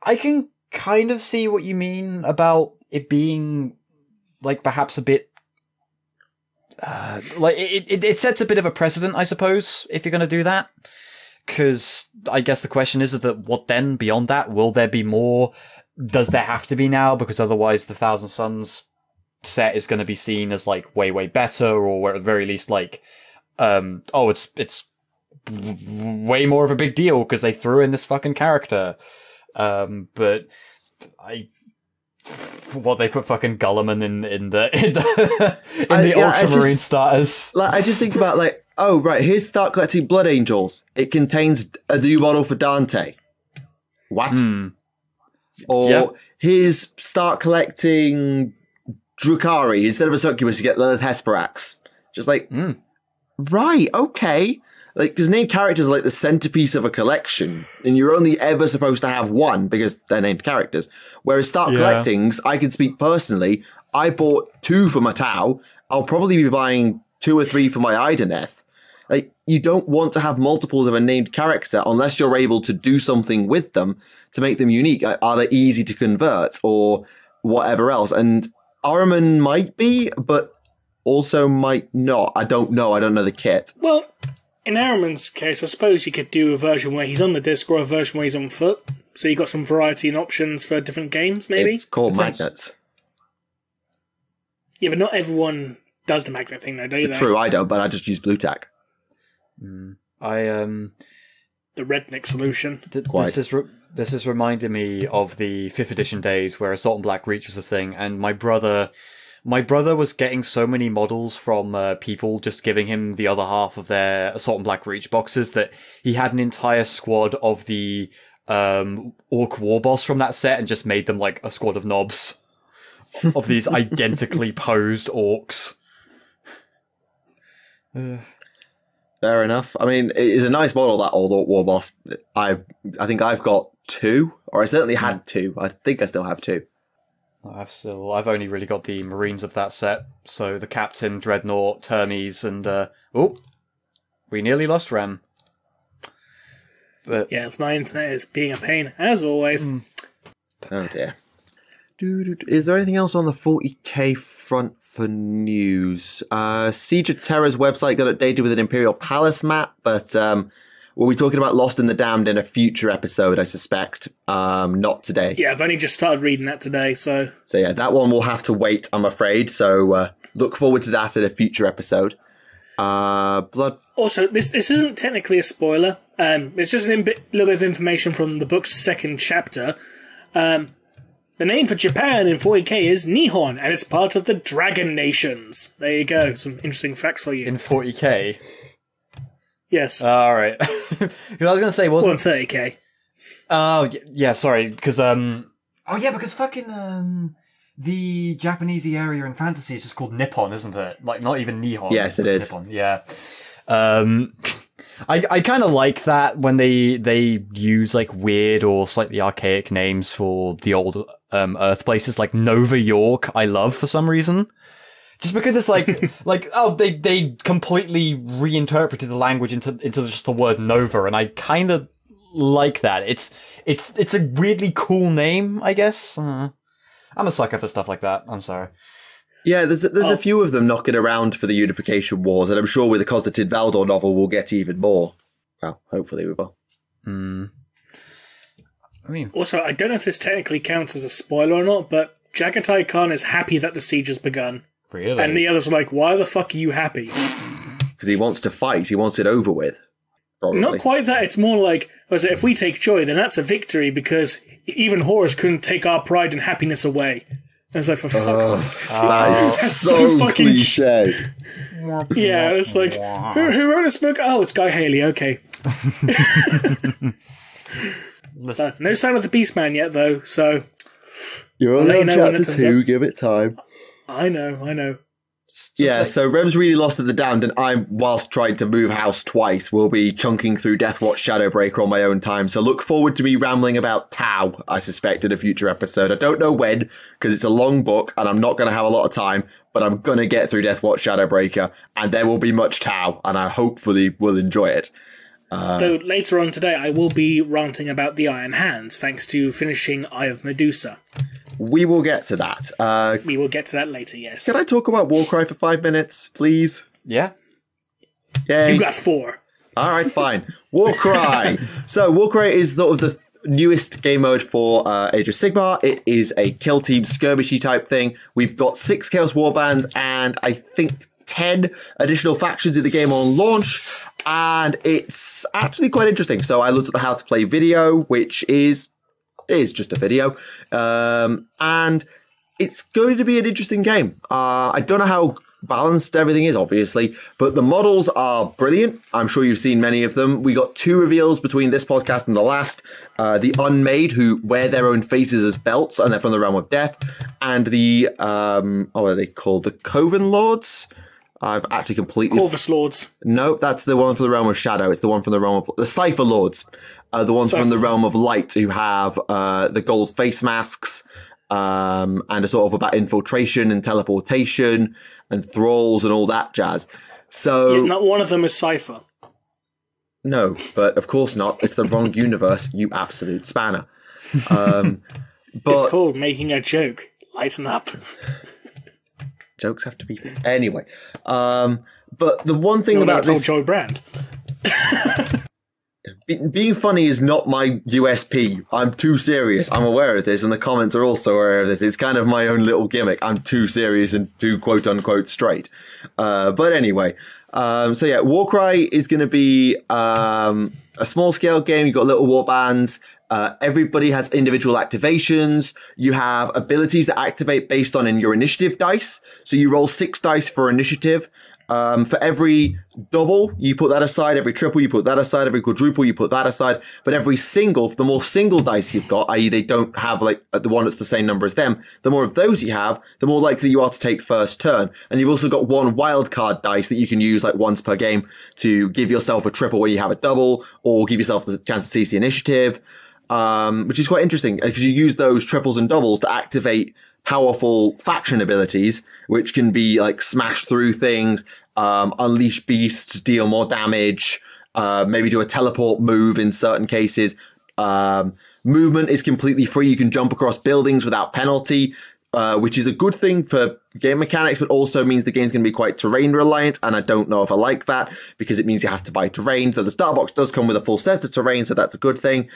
I can kind of see what you mean about it being like perhaps a bit like it sets a bit of a precedent, I suppose, if you're going to do that. Because I guess the question is that what then beyond that? Will there be more? Does there have to be now? Because otherwise the Thousand Suns set is going to be seen as like way, way better, or at the very least like, it's way more of a big deal because they threw in this fucking character. But they put fucking Gilman in the Ultramarine starters. Like, I just think about like, oh right, here's Start Collecting Blood Angels. It contains a new model for Dante. What? Or here's Start Collecting Drukhari. Instead of a succubus, you get Lilith Hesperax. Just like, right, okay. Like, because named characters are like the centerpiece of a collection, and you're only ever supposed to have one because they're named characters. Whereas Start Collectings, I can speak personally, I bought 2 for my Tau. I'll probably be buying 2 or 3 for my Ideneth. Like, you don't want to have multiples of a named character unless you're able to do something with them to make them unique. Are they easy to convert or whatever else? And Ahriman might be, but also might not. I don't know. I don't know the kit. Well, in Ahriman's case, I suppose you could do a version where he's on the disc or a version where he's on foot. So you've got some variety and options for different games, maybe? It's called magnets. Yeah, but not everyone does the magnet thing, though, do they? True, I don't, but I just use Blue Tack. The redneck solution. This is reminding me of the 5th edition days where Assault and Black Reach was a thing, and my brother was getting so many models from people just giving him the other half of their Assault and Black Reach boxes that he had an entire squad of the Orc War Boss from that set and just made them like a squad of knobs of these identically posed orcs. Fair enough. I mean, it is a nice model, that old Orc War boss. I think I've got 2, or I certainly had 2. I think I still have 2. I've only really got the Marines of that set. So the Captain, Dreadnought, Hermes, and we nearly lost Rem. But yes, my internet is being a pain as always. Oh dear. Is there anything else on the 40k front for news? Siege of Terror's website got updated with an Imperial Palace map, but we'll be talking about Lost in the Damned in a future episode, I suspect. Not today. Yeah, I've only just started reading that today, so... So yeah, that one will have to wait, I'm afraid. So look forward to that in a future episode. Blood... Also, this isn't technically a spoiler. It's just a little bit of information from the book's second chapter. The name for Japan in 40k is Nihon, and it's part of the Dragon Nations. There you go, some interesting facts for you. in 40k? Yes. All right. Because I was going to say, wasn't... 30k. Oh, yeah, sorry, because, Oh, yeah, because fucking, the Japanese area in fantasy is just called Nippon, isn't it? Like, not even Nihon. Yes, it is. Nippon, yeah. I kind of like that when they use, like, weird or slightly archaic names for the old, Earth places, like Nova York, I love for some reason. Just because it's like, they completely reinterpreted the language into just the word Nova, and I kind of like that. It's a weirdly cool name, I guess. I'm a sucker for stuff like that. I'm sorry. Yeah, there's a few of them knocking around for the Unification Wars, and I'm sure with the Konstantin Valdor novel we'll get even more. Well, hopefully we will. I mean, Also, I don't know if this technically counts as a spoiler or not, but Jagatai Khan is happy that the siege has begun. really? And the others are like, why the fuck are you happy? Because he wants to fight, he wants it over with. Probably. Not quite that, it's more like, if we take joy, then that's a victory, because even Horus couldn't take our pride and happiness away. And it's like, for fuck's sake. That is That's so fucking cliche. Yeah, it's like, who wrote this book? Oh, it's Guy Haley, okay. No sign of the Beastman yet, though, so... You're I'll let only you on know when chapter it 2, comes give it time. I know. Yeah, so Rem's really lost at the Damned, and I, whilst trying to move house twice, will be chunking through Deathwatch Shadowbreaker on my own time. So look forward to me rambling about Tau, I suspect, in a future episode. I don't know when, because it's a long book, and I'm not going to have a lot of time, but I'm going to get through Deathwatch Shadowbreaker, and there will be much Tau, and I hopefully will enjoy it. Though later on today, I will be ranting about the Iron Hands, thanks to finishing Eye of Medusa. We will get to that. We will get to that later, yes. Can I talk about Warcry for 5 minutes, please? Yeah. Yay. You got 4. All right, fine. Warcry. So Warcry is sort of the newest game mode for Age of Sigmar. It is a kill team skirmishy type thing. We've got 6 Chaos Warbands and I think 10 additional factions in the game on launch. And it's actually quite interesting. So I looked at the how to play video, which is just a video. And it's going to be an interesting game. I don't know how balanced everything is, obviously, but the models are brilliant. I'm sure you've seen many of them. We got 2 reveals between this podcast and the last. The Unmade, who wear their own faces as belts, and they're from the Realm of Death. And the, what are they called? The Coven Lords? I've actually completely... Corvus Lords. No, that's the one from the Realm of Shadow. It's the one from the Realm of... The Cypher Lords. The ones from the Realm of Light who have the gold face masks and are sort of about infiltration and teleportation and thralls and all that jazz. So... Yeah, not one of them is Cypher. No, but of course not. It's the wrong universe, you absolute spanner. But It's called making a joke. Lighten up. Jokes have to be... Anyway. But the one thing about this... Joy Brand. Being funny is not my USP. I'm too serious. I'm aware of this, and the comments are also aware of this. It's kind of my own little gimmick. I'm too serious and too quote-unquote straight. But anyway. So yeah, Warcry is going to be a small-scale game. You've got little warbands. Everybody has individual activations. You have abilities that activate based on your initiative dice. So you roll 6 dice for initiative. For every double, you put that aside. Every triple, you put that aside. Every quadruple, you put that aside. But every single, the more single dice you've got, i.e. they don't have like the one that's the same number as them, the more of those you have, the more likely you are to take first turn. And you've also got one wild card dice that you can use like once per game to give yourself a triple when you have a double, or give yourself the chance to seize the initiative, which is quite interesting because you use those triples and doubles to activate powerful faction abilities, which can be like smash through things, unleash beasts, deal more damage, maybe do a teleport move in certain cases. Movement is completely free. You can jump across buildings without penalty, which is a good thing for game mechanics, but also means the game's going to be quite terrain reliant. And I don't know if I like that because it means you have to buy terrain. So the starter box does come with a full set of terrain, so that's a good thing.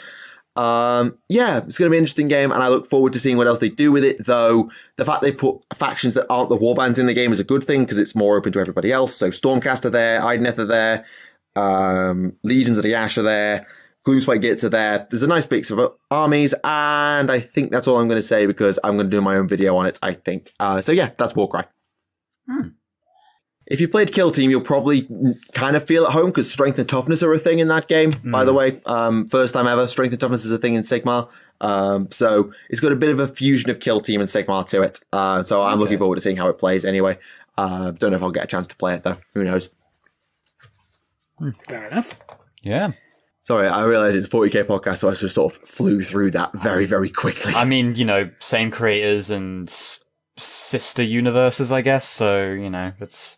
Yeah, it's going to be an interesting game, and I look forward to seeing what else they do with it, though the fact they put factions that aren't the warbands in the game is a good thing, because it's more open to everybody else. So Stormcast are there, Idoneth are there, Legions of the Ash are there, Gloomspite Gits are there. There's a nice mix of armies, and I think that's all I'm going to say, because I'm going to do my own video on it, I think. So yeah, that's Warcry. If you played Kill Team, you'll probably kind of feel at home, because strength and toughness are a thing in that game, by the way. First time ever, strength and toughness is a thing in Sigmar. So it's got a bit of a fusion of Kill Team and Sigmar to it. So I'm looking forward to seeing how it plays anyway. Don't know if I'll get a chance to play it, though. Who knows? Fair enough. Yeah. Sorry, I realise it's a 40k podcast, so I just sort of flew through that very, very quickly. I mean, you know, same creators and sister universes, I guess. So, you know, that's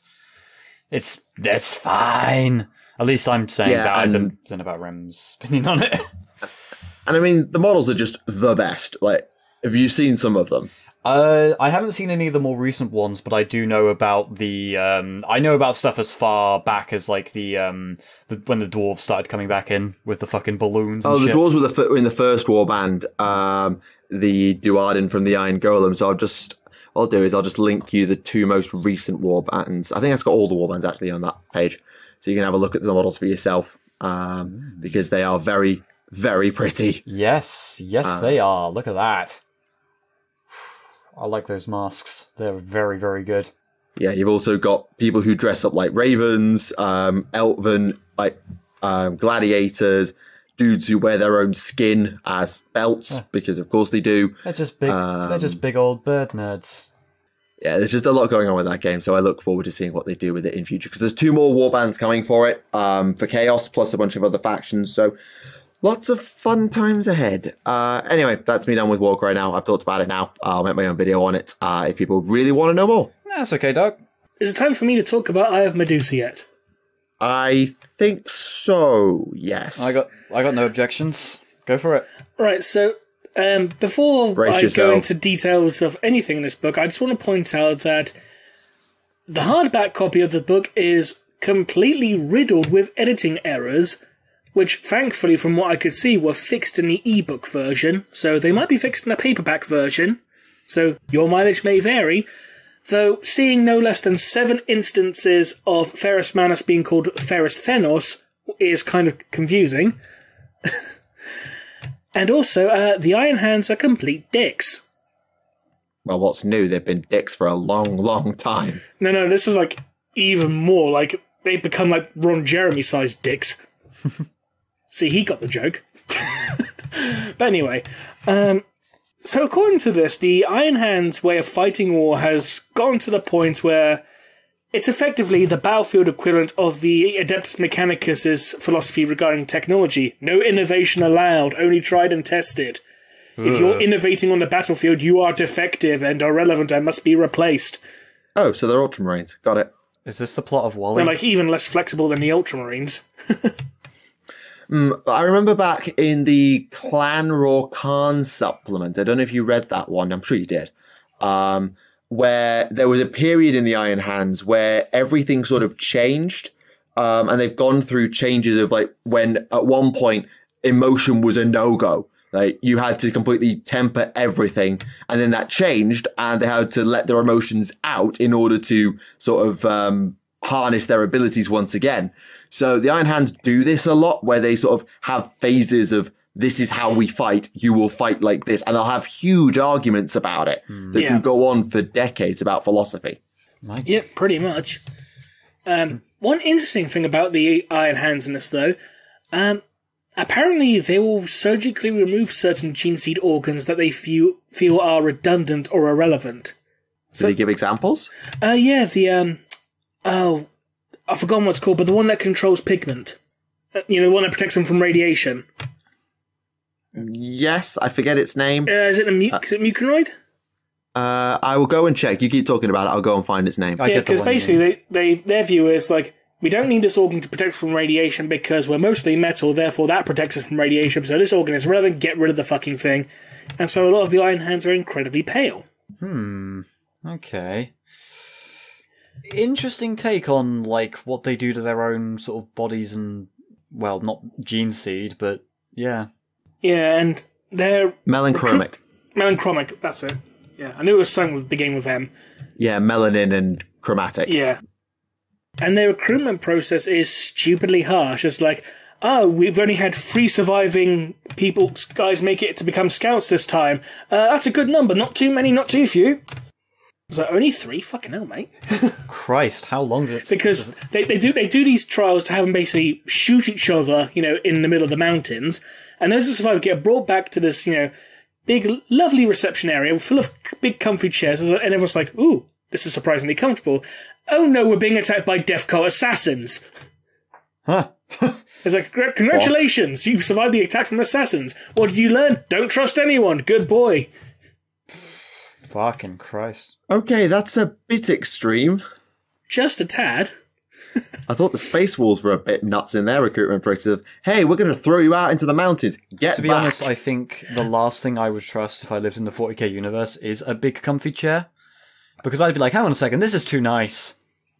fine. At least I'm saying that. I don't know about Rem's opinion on it. And I mean, the models are just the best. Like, have you seen some of them? I haven't seen any of the more recent ones, but I do know about the. I know about stuff as far back as like the when the dwarves started coming back in with the fucking balloons. And the dwarves were in the first warband. The Duardin from the Iron Golem. So I'll do is I'll just link you the two most recent warbands. I think that's got all the warbands actually on that page, so you can have a look at the models for yourself, because they are very, very pretty. Yes, they are. Look at that. I like those masks. They're very, very good. Yeah, you've also got people who dress up like ravens, elven, like gladiators, dudes who wear their own skin as belts, because of course they do. They're just big. They're just big old bird nerds. Yeah, there's just a lot going on with that game, so I look forward to seeing what they do with it in future. Because there's 2 more warbands coming for it, for Chaos, plus a bunch of other factions. So lots of fun times ahead. Anyway, that's me done with Warcry now. I've talked about it now. I'll make my own video on it if people really want to know more. That's okay, Doug. Is it time for me to talk about Eye of Medusa yet? I think so, yes. I got no objections. Go for it. Right, so before Brace I go yourselves. into details of anything in this book, I just want to point out that the hardback copy of the book is completely riddled with editing errors, which thankfully, from what I could see, were fixed in the ebook version, so they might be fixed in a paperback version, so your mileage may vary. Though seeing no less than 7 instances of Ferrus Manus being called Ferrus Thenos is kind of confusing. And also, the Iron Hands are complete dicks. Well, what's new? They've been dicks for a long, long time. No, this is like even more, like they've become like Ron Jeremy-sized dicks. See, he got the joke. But anyway, so according to this, the Iron Hands' way of fighting war has gone to the point where it's effectively the battlefield equivalent of the Adeptus Mechanicus' philosophy regarding technology. No innovation allowed, only tried and tested. If you're innovating on the battlefield, you are defective and irrelevant and must be replaced. Oh, so they're Ultramarines. Got it. Is this the plot of Wally? They're like even less flexible than the Ultramarines. I remember back in the Clan Raw Khan supplement, I don't know if you read that one, I'm sure you did, where there was a period in the Iron Hands where everything sort of changed, and they've gone through changes of like when at one point emotion was a no-go. Like you had to completely temper everything, and then that changed, and they had to let their emotions out in order to sort of harness their abilities once again. So the Iron Hands do this a lot, where they sort of have phases of this is how we fight, you will fight like this, and they'll have huge arguments about it that can go on for decades about philosophy. Yep, pretty much. One interesting thing about the Iron Hands in this, though, apparently they will surgically remove certain gene seed organs that they feel are redundant or irrelevant. Did he give examples? Yeah, the, I've forgotten what it's called, but the one that controls pigment. The one that protects them from radiation. Yes, I forget its name. Is it mucinoid? I will go and check. You keep talking about it. I'll go and find its name. Yeah, because basically their view is like, we don't need this organ to protect from radiation because we're mostly metal, therefore that protects us from radiation, so this organ is relevant, get rid of the fucking thing. And so a lot of the Iron Hands are incredibly pale. Okay. Interesting take on, like, what they do to their own sort of bodies and, well, not gene seed, but yeah. Yeah, and they're... Melanchromic. Melanchromic, that's it. Yeah, I knew it was something with beginning with M. Yeah, melanin and chromatic. Yeah. And their recruitment process is stupidly harsh. It's like, we've only had 3 surviving guys make it to become scouts this time. That's a good number. Not too many, not too few. So only 3? Fucking hell, mate. Christ, how long is it? Because they do these trials to have them basically shoot each other, in the middle of the mountains. And those that survive get brought back to this, big, lovely reception area full of big, comfy chairs. And everyone's like, ooh, this is surprisingly comfortable. Oh no, we're being attacked by Death Cult assassins. Huh. It's like, congratulations, you've survived the attack from assassins. What did you learn? Don't trust anyone. Good boy. Fucking Christ. Okay, that's a bit extreme. Just a tad. I thought the Space Wolves were a bit nuts in their recruitment process of, hey, we're going to throw you out into the mountains. Get To be back. honest, I think the last thing I would trust if I lived in the 40k universe is a big comfy chair. Because I'd be like, hang on a second, this is too nice.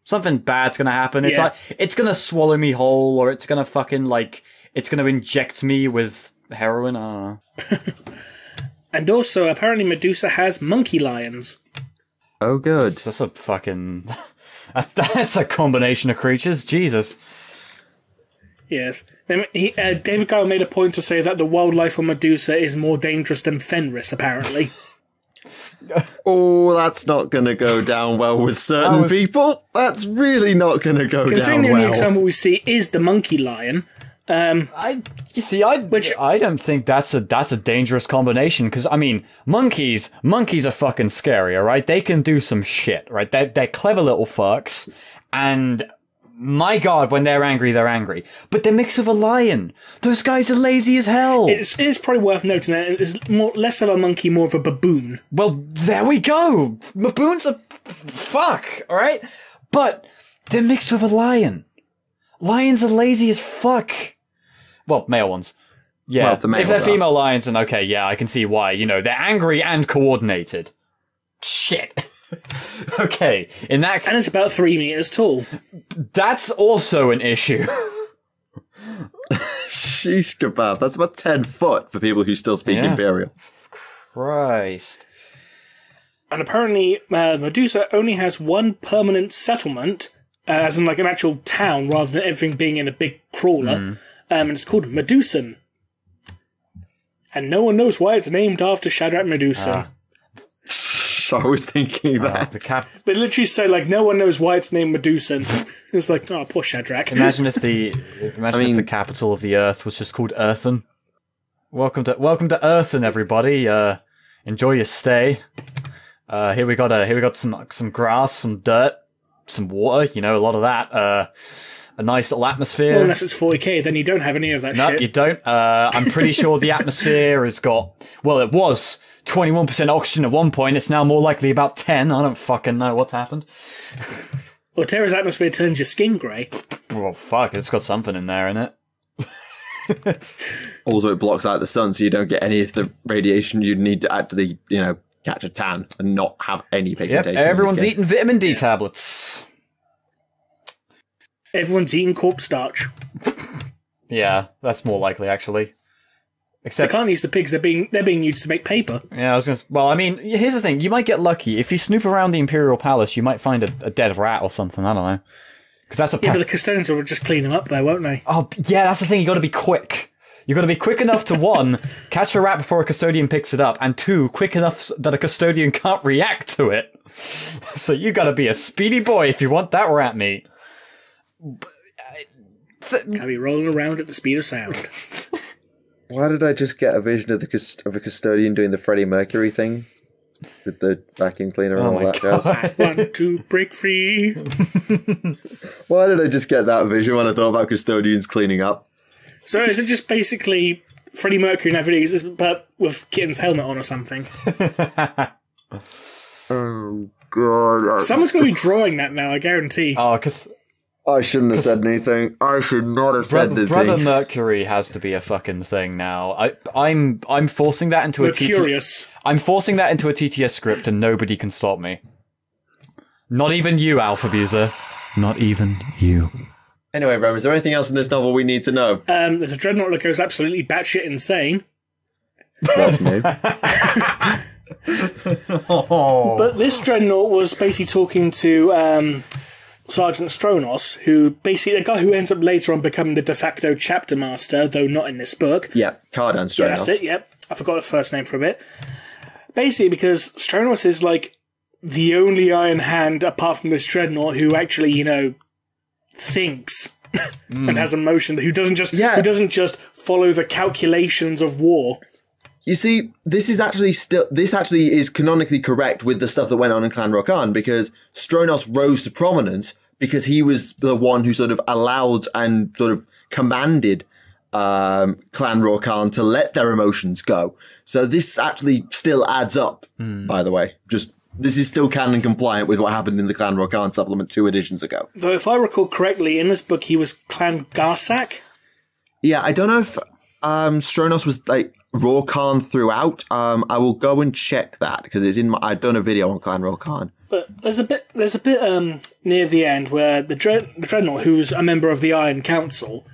Something bad's gonna happen. It's like, it's gonna swallow me whole, or it's gonna fucking, like, it's gonna inject me with heroin, I don't know. And also, apparently Medusa has monkey lions. Oh, good. That's a fucking... That's a combination of creatures, Jesus. Yes. David Kyle made a point to say that the wildlife on Medusa is more dangerous than Fenris, apparently. Oh, that's not going to go down well with certain people. That's really not going to go down well. Considering the only example we see is the monkey lion. I don't think that's a dangerous combination, because, I mean, monkeys are fucking scary, alright? They can do some shit, right? They're clever little fucks, and my god, when they're angry, they're angry. But they're mixed with a lion. Those guys are lazy as hell. It is probably worth noting that it's less of a monkey, more of a baboon. Well, there we go. Baboons are fuck, alright? But they're mixed with a lion. Lions are lazy as fuck. Well, male ones. Yeah, well, if they're female lions, then okay, yeah, I can see why. They're angry and coordinated. Shit. Okay, in that... And it's about 3 meters tall. That's also an issue. Sheesh kebab. That's about 10 foot for people who still speak Imperial. Christ. And apparently, Medusa only has 1 permanent settlement, as in like an actual town, rather than everything being in a big crawler. And it's called Medusan. And no one knows why it's named after Shadrach Medusa. I was thinking that. They literally say, like, no one knows why it's named Medusan. It's like, oh, poor Shadrach. Imagine if the capital of the Earth was just called Earthen. Welcome to Earthen, everybody. Enjoy your stay. Here we got some grass, some dirt, some water. A lot of that. A nice little atmosphere. Well, unless it's 40k, then you don't have any of that shit. No, you don't. I'm pretty sure the atmosphere has got... Well, it was 21% oxygen at one point. It's now more likely about 10. I don't fucking know what's happened. Well, Terra's atmosphere turns your skin grey. Well, fuck, it's got something in there, innit? Also, it blocks out the sun, so you don't get any of the radiation you'd need to actually, catch a tan and not have any pigmentation. Yep, everyone's eating vitamin D tablets. Everyone's eating corpse starch. Yeah, that's more likely, actually. Except they can't use the pigs; they're being used to make paper. Yeah, I was gonna. Well, I mean, here's the thing: you might get lucky if you snoop around the Imperial Palace. You might find a dead rat or something. I don't know, because that's a but the custodians will just clean them up, though, won't they? Oh, yeah, that's the thing. You got to be quick. You got to be quick enough to 1, catch a rat before a custodian picks it up, and 2, quick enough that a custodian can't react to it. So you got to be a speedy boy if you want that rat meat. Can be rolling around at the speed of sound. Why did I just get a vision of a custodian doing the Freddie Mercury thing with the vacuum cleaner and all that jazz? I want to break free. Why did I just get that vision when I thought about custodians cleaning up? So is it just basically Freddie Mercury and everything, but with Kitten's helmet on or something? Oh, God. Someone's going to be drawing that now, I guarantee. Oh, because... I shouldn't have said anything. I should not have said anything. Brother Mercury has to be a fucking thing now. I'm forcing that into I'm forcing that into a TTS script, and nobody can stop me. Not even you, Alpha Abuser. Not even you. Anyway, Rem, is there anything else in this novel we need to know? There's a dreadnought that goes absolutely batshit insane. That's new. But this dreadnought was basically talking to Sergeant Stronos, who basically the guy who ends up later on becoming the de facto chapter master, though not in this book. Yeah, Cardan Stronos. Yeah, that's it, yep. I forgot the first name for a bit. Basically, because Stronos is like the only Iron Hand apart from this dreadnought who actually, thinks and has emotion, who doesn't just follow the calculations of war. You see, this actually is canonically correct with the stuff that went on in Clan Rokan, because Stronos rose to prominence because he was the one who sort of allowed and sort of commanded Clan Rokan to let their emotions go. So this actually still adds up, by the way. This is still canon compliant with what happened in the Clan Rokan supplement 2 editions ago. Though if I recall correctly, in this book he was Clan Garsak? Yeah, I don't know if Stronos was like Rokan throughout. I will go and check that because it's in I've done a video on Clan Rokan. But there's a bit near the end where the Dreadnought, who's a member of the Iron Council,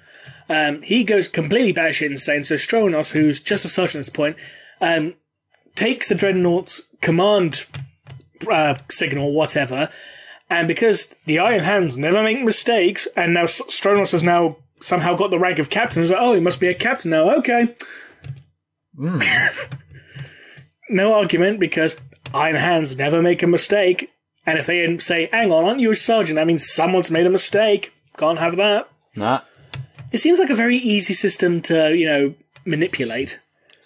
he goes completely batshit insane. So Stronos, who's just a sergeant at this point, takes the Dreadnought's command signal, whatever, and because the Iron Hands never make mistakes, and now Stronos has now somehow got the rank of captain, he's like, oh, he must be a captain now, okay. No argument, because Iron Hands never make a mistake, and if they say, hang on, aren't you a sergeant? That means someone's made a mistake. Can't have that. Nah. It seems like a very easy system to, manipulate.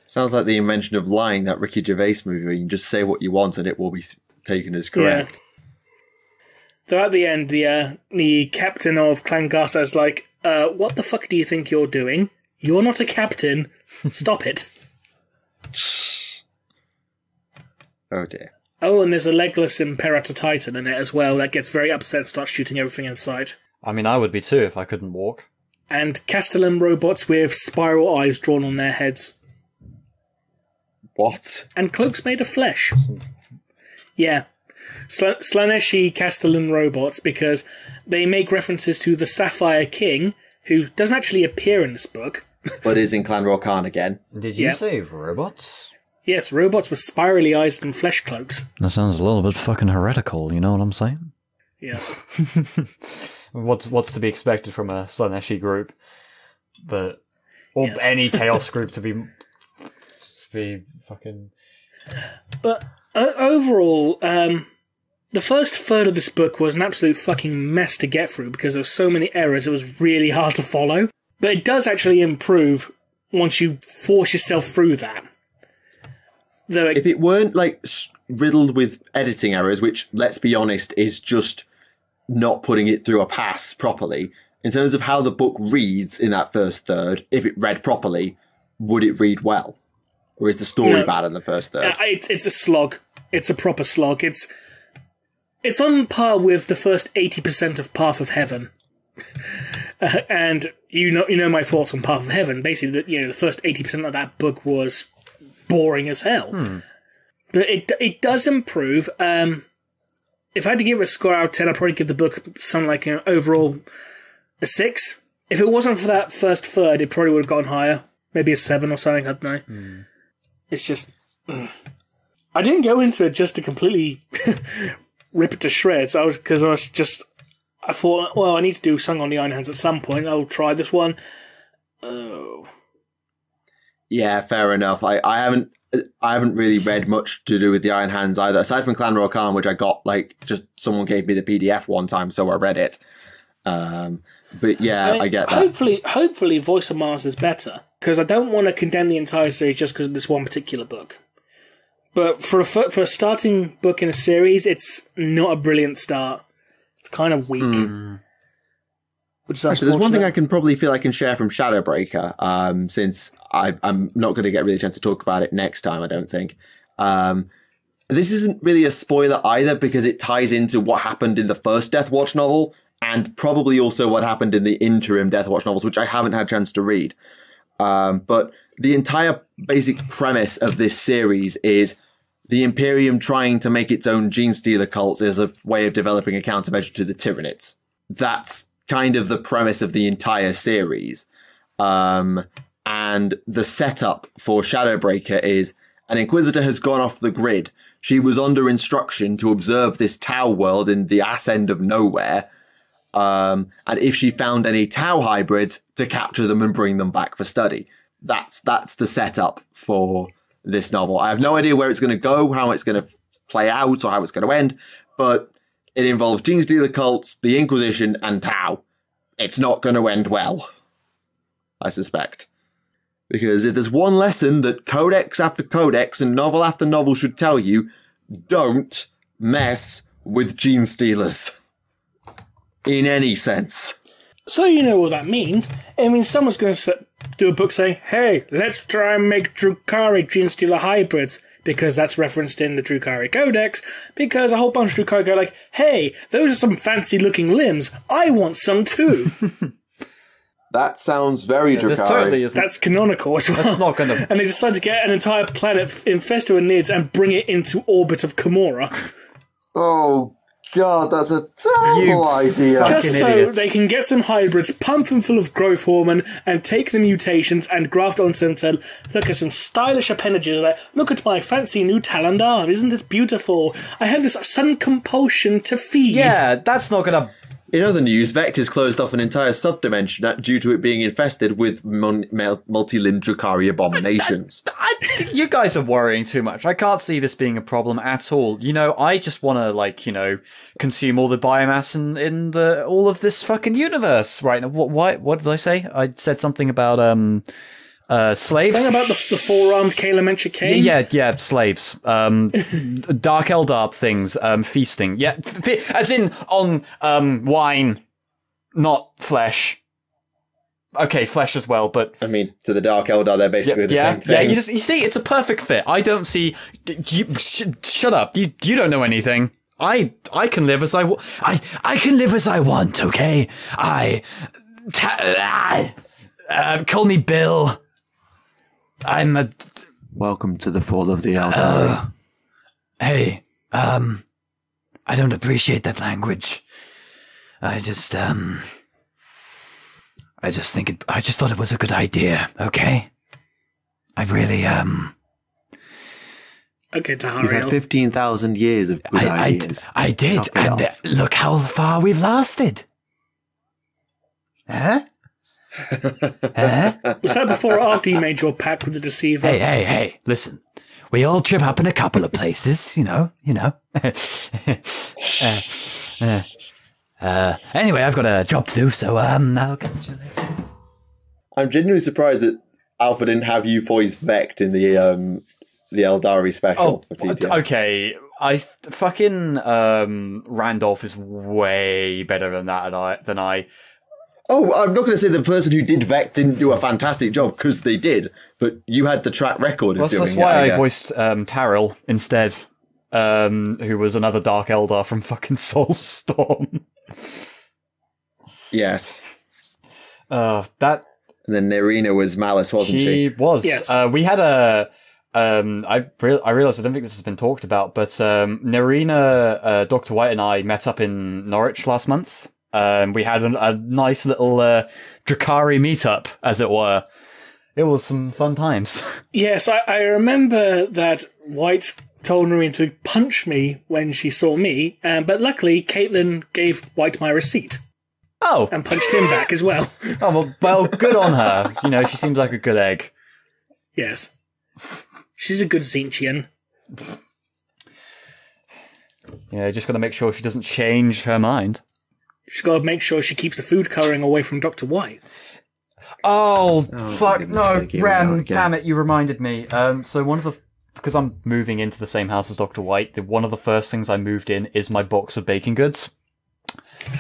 Sounds like the invention of lying, that Ricky Gervais movie where you can just say what you want and it will be taken as correct. Yeah. Though at the end, the captain of Clan Garsa is like, what the fuck do you think you're doing? You're not a captain. Stop it. Oh dear. Oh, and there's a legless Imperator Titan in it as well that gets very upset and starts shooting everything in sight. I mean, I would be too if I couldn't walk. And Castellan robots with spiral eyes drawn on their heads. What? And cloaks made of flesh. Yeah. Slaneshi Castellan robots, because they make references to the Sapphire King, who doesn't actually appear in this book. But is in Clan Rokan again. Did you say robots? Yes, robots with spirally eyes and flesh cloaks. That sounds a little bit fucking heretical, you know what I'm saying? Yeah. What's to be expected from a Slaneshi group? But or any Chaos group to be fucking... But overall, the first third of this book was an absolute fucking mess to get through because there were so many errors, it was really hard to follow. But it does actually improve once you force yourself through that. If it weren't like riddled with editing errors, which, let's be honest, is just not putting it through a pass properly, in terms of how the book reads in that first third, if it read properly, would it read well? Or is the story bad in the first third? It's a slog. It's a proper slog. It's on par with the first 80% of Path of Heaven. And you know my thoughts on Path of Heaven. Basically, the first 80% of that book was boring as hell. But it does improve. If I had to give it a score out of 10, I'd probably give the book something like overall a 6. If it wasn't for that first third, it probably would have gone higher. Maybe a 7 or something, I don't know. It's just... I didn't go into it just to completely rip it to shreds. I thought, well, I need to do something on the Iron Hands at some point. I'll try this one. Oh. Yeah, fair enough. I haven't really read much to do with the Iron Hands either, aside from Clan Rokan, which I got, just someone gave me the PDF one time, so I read it. But yeah, I get that. Hopefully Voice of Mars is better, because I don't want to condemn the entire series just because of this one particular book. But for a starting book in a series, it's not a brilliant start. It's kind of weak. Which is actually, there's one thing I can probably feel I can share from Shadowbreaker, since I'm not going to get really a chance to talk about it next time, I don't think. This isn't really a spoiler either, because it ties into what happened in the first Death Watch novel, and probably also what happened in the interim Death Watch novels, which I haven't had a chance to read. But the entire basic premise of this series is the Imperium trying to make its own gene stealer cults as a way of developing a countermeasure to the Tyranids. That's kind of the premise of the entire series. And the setup for Shadowbreaker is an Inquisitor has gone off the grid. She was under instruction to observe this Tau world in the ass end of nowhere. And if she found any Tau hybrids, to capture them and bring them back for study. That's the setup for this novel. I have no idea where it's going to go, how it's going to play out, or how it's going to end, but it involves gene stealer cults, the Inquisition, and Tau. It's not going to end well, I suspect. Because if there's one lesson that codex after codex and novel after novel should tell you, don't mess with gene stealers. In any sense. So you know what that means. It means someone's going to do a book saying, hey, let's try and make Drukhari gene stealer hybrids, because that's referenced in the Drukhari Codex, because a whole bunch of Drukhari go like, hey, those are some fancy looking limbs. I want some too. That sounds very Drukhari. Totally that's canonical as well. That's not going to... And they decide to get an entire planet infested with Nids and bring it into orbit of Gamora. Oh, God, that's a terrible idea. Just so idiots. they can get some hybrids, pump them full of growth hormone, and take the mutations and graft onto them to look at some stylish appendages. Like, look at my fancy new Talandar, isn't it beautiful? I have this sudden compulsion to feed. Yeah, that's not going to... In other news, Vector's closed off an entire subdimension due to it being infested with multi-limbed Drukhari abominations. You guys are worrying too much. I can't see this being a problem at all. You know, I just want to, like, you know, consume all the biomass in all of this fucking universe right now. What did I say? I said something about, slaves? Something about the four-armed Kalamancha Kane? Yeah, slaves. Dark Eldar things, feasting. Yeah, as in on wine, not flesh. Okay, flesh as well, but... I mean, to the Dark Eldar, they're basically the same thing. Yeah, you see, it's a perfect fit. I don't see... shut up. You don't know anything. I can live as I can live as I want, okay? Call me Bill. I'm a... Welcome to the fall of the Eldar. Hey, I don't appreciate that language. I just thought it was a good idea, okay? I really, Okay, Tahari. You've had 15,000 years of good ideas. I did, and look how far we've lasted. Huh? Was that before or after you made your pact with the Deceiver? Hey, listen. We all trip up in a couple of places, you know. Anyway, I've got a job to do, so, I'll catch you later. I'm genuinely surprised that Alpha didn't have you voice Vect in the Eldari special for TTS. Okay. Fucking, Randolph is way better than I. Oh, I'm not going to say the person who did Vect didn't do a fantastic job, because they did, but you had the track record of doing it. That's why I voiced Tyrell instead, who was another Dark Eldar from fucking Soulstorm. Yes. And then Nerina was Malice, wasn't she? She was. Yes. We had a... I realised I don't think this has been talked about, but Nerina, Dr. White and I met up in Norwich last month. We had a nice little Drukhari meetup, as it were. It was some fun times. Yes, I remember that White told Nerina to punch me when she saw me, but luckily Caitlin gave White my receipt. Oh. And punched him back as well. Oh, well, good on her. You know, she seems like a good egg. Yes. She's a good Zinchian. Yeah, just got to make sure she doesn't change her mind. She's got to make sure she keeps the food colouring away from Dr. White. Oh fuck, no, Rem, damn it, you reminded me. So because I'm moving into the same house as Dr. White, one of the first things I moved in is my box of baking goods.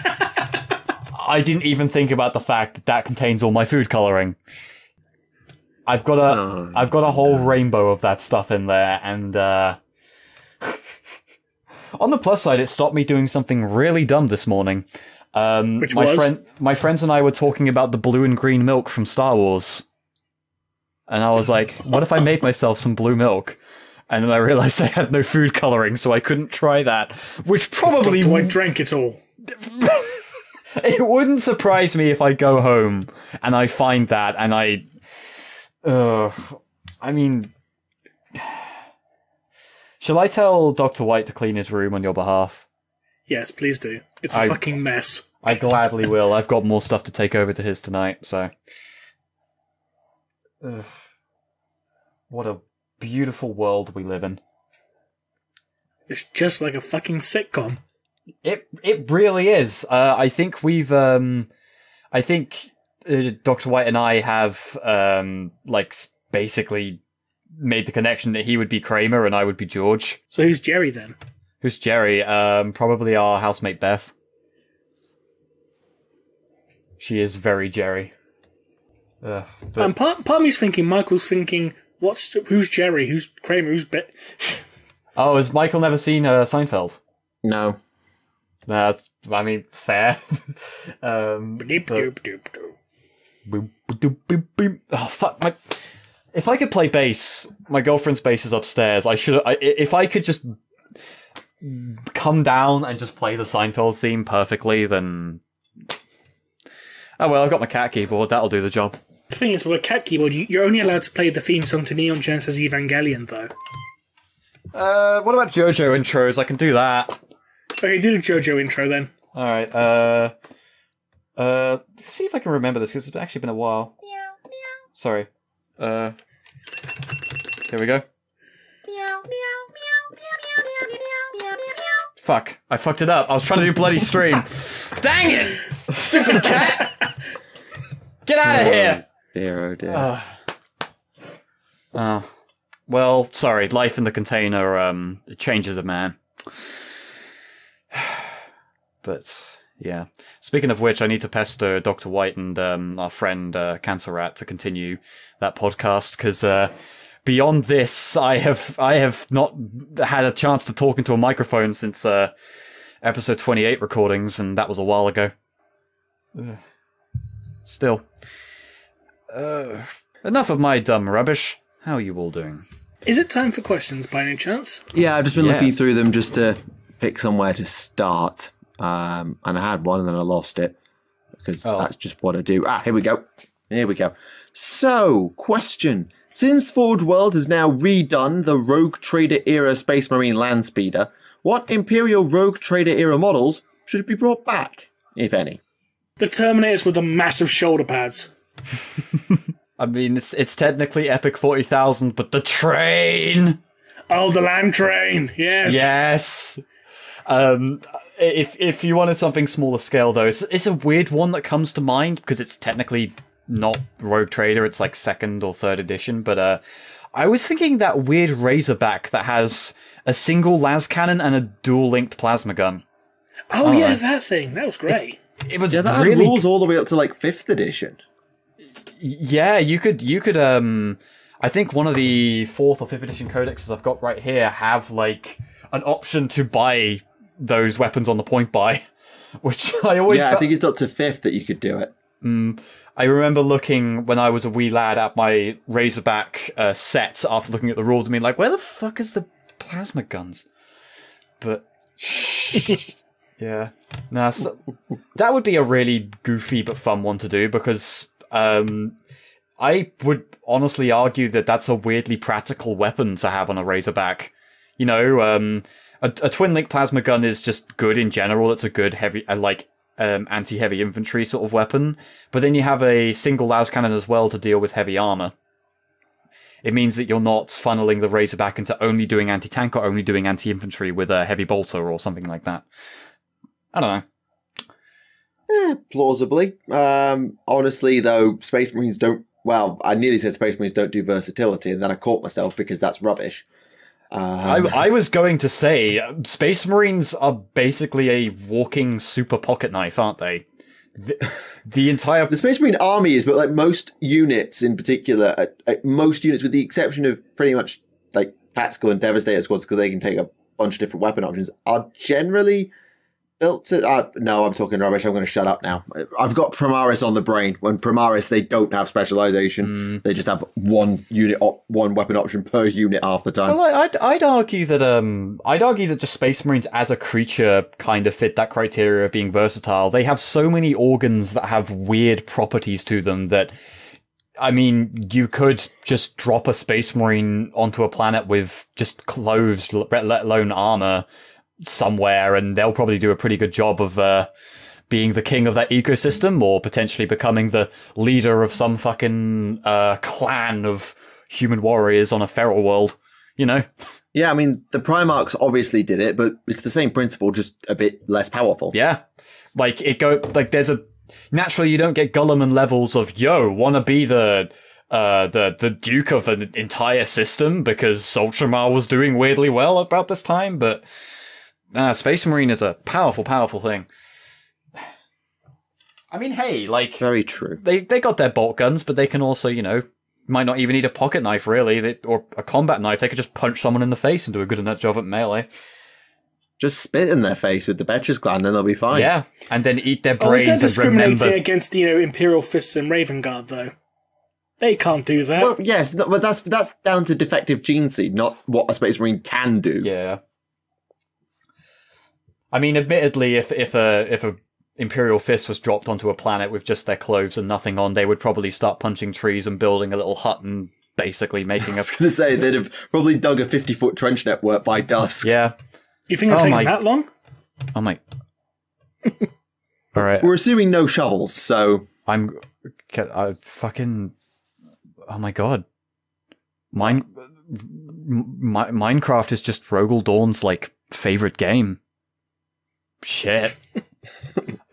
I didn't even think about the fact that contains all my food colouring. I've got a whole rainbow of that stuff in there, and on the plus side, it stopped me doing something really dumb this morning. Which was? My friends and I were talking about the blue and green milk from Star Wars. And I was like, what if I made myself some blue milk? And then I realized I had no food colouring, so I couldn't try that. Which probably... Dr. White drank it all. It wouldn't surprise me if I go home and I find that and I mean... Shall I tell Dr. White to clean his room on your behalf? Yes, please do. It's a fucking mess. I gladly will. I've got more stuff to take over to his tonight, so... What a beautiful world we live in. It's just like a fucking sitcom. It really is. I think Dr. White and I have basically made the connection that he would be Kramer and I would be George. So who's Jerry then? Who's Jerry? Probably our housemate Beth. She is very Jerry. Part of me's thinking, Michael's thinking, who's Jerry? Who's Kramer? Who's Beth? Oh, has Michael never seen Seinfeld? No. That's, I mean, fair. Oh, fuck. If I could play bass, my girlfriend's bass is upstairs. If I could just come down and just play the Seinfeld theme perfectly, then... Oh, well, I've got my cat keyboard. That'll do the job. The thing is, with a cat keyboard, you're only allowed to play the theme song to Neon Genesis Evangelion, though. What about JoJo intros? I can do that. Okay, do the JoJo intro, then. Alright, let's see if I can remember this, because it's actually been a while. Sorry. Here we go. Fuck, I fucked it up. I was trying to do bloody stream. Dang it! Stupid cat! Get out of here! Dear, oh dear. Well, sorry, life in the container, it changes a man. But, yeah. Speaking of which, I need to pester Dr. White and our friend Cancer Rat to continue that podcast, because beyond this, I have not had a chance to talk into a microphone since episode 28 recordings, and that was a while ago. Still. Enough of my dumb rubbish. How are you all doing? Is it time for questions, by any chance? Yeah, I've just been looking through them just to pick somewhere to start. And I had one and then I lost it. Because that's just what I do. Here we go. Here we go. So, question. Since Forge World has now redone the Rogue Trader era Space Marine Land Speeder, what Imperial Rogue Trader era models should be brought back, if any? The Terminators with the massive shoulder pads. I mean, it's technically Epic 40,000, but the train! Oh, the land train! Yes! Yes! If you wanted something smaller scale, though, it's a weird one that comes to mind, because it's technically not Rogue Trader, it's like 2nd or 3rd edition, but I was thinking that weird Razorback that has a single las cannon and a dual-linked plasma gun. Oh yeah, that thing. That was great. It was that had rules all the way up to like 5th edition. Yeah, you could I think one of the 4th or 5th edition codexes I've got right here have like an option to buy those weapons on the point buy, which I always I think it's up to 5th that you could do it. I remember looking when I was a wee lad at my Razorback set after looking at the rules and being like, where the fuck is the plasma guns? But yeah, so that would be a really goofy but fun one to do, because I would honestly argue that that's a weirdly practical weapon to have on a Razorback. You know, a twin-link plasma gun is just good in general. It's a good heavy, anti-heavy infantry sort of weapon. But then you have a single las cannon as well to deal with heavy armor. It means that you're not funneling the Razorback into only doing anti-tank or only doing anti-infantry with a heavy bolter or something like that. I don't know. Plausibly. Honestly, though, Space Marines don't... Well, I nearly said Space Marines don't do versatility, and then I caught myself because that's rubbish. I was going to say, Space Marines are basically a walking super pocket knife, aren't they? The entire... The Space Marine army is, but like most units in particular, most units with the exception of pretty much like tactical and devastator squads, because they can take a bunch of different weapon options, are generally built to... no, I'm talking rubbish. I'm going to shut up now. I've got Primaris on the brain. When Primaris, they don't have specialization. They just have one unit, one weapon option per unit half the time. Well, I'd argue that just Space Marines as a creature kind of fit that criteria of being versatile. They have so many organs that have weird properties to them that, I mean, you could just drop a Space Marine onto a planet with just clothes, let alone armor, somewhere, and they'll probably do a pretty good job of being the king of that ecosystem, or potentially becoming the leader of some fucking clan of human warriors on a feral world, you know? Yeah, I mean, the Primarchs obviously did it, but it's the same principle, just a bit less powerful. Yeah. There's a... Naturally, you don't get Gulliman levels of, yo, wanna be the duke of an entire system, because Ultramar was doing weirdly well about this time, but... Space Marine is a powerful, powerful thing. I mean, hey, like... Very true. They got their bolt guns, but they can also, you know, might not even need a pocket knife, really, or a combat knife. They could just punch someone in the face and do a good enough job at melee. Just spit in their face with the Betcher's gland and they'll be fine. Yeah, and then eat their brains and remember... discriminating against, you know, Imperial Fists and Raven Guard, though? They can't do that. Well, yes, but that's down to defective gene seed, not what a Space Marine can do. Yeah. I mean, admittedly, if a Imperial Fist was dropped onto a planet with just their clothes and nothing on, they would probably start punching trees and building a little hut and basically making a... I was going to say, they'd have probably dug a 50-foot trench network by dusk. Yeah. You think it'll take that long? Oh my... All right. We're assuming no shovels, so... I fucking... Oh my god. Minecraft is just Rogel Dawn's, like, favorite game. Shit.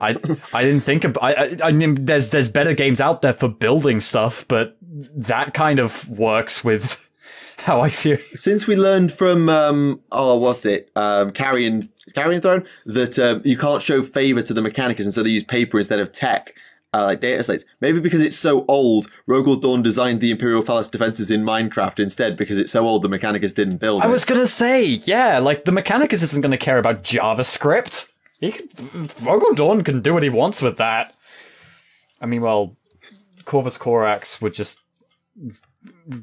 I didn't think about... I mean, there's better games out there for building stuff, but that kind of works with how I feel. Since we learned from, Carrion Throne, that you can't show favour to the Mechanicus, and so they use paper instead of tech, like data slates. Maybe because it's so old, Rogel Dawn designed the Imperial Phallus defences in Minecraft instead, because it's so old the Mechanicus didn't build it. I was going to say, yeah, like, the Mechanicus isn't going to care about JavaScript. Rogel Dawn can do what he wants with that. I mean, well, Corvus Corax would just...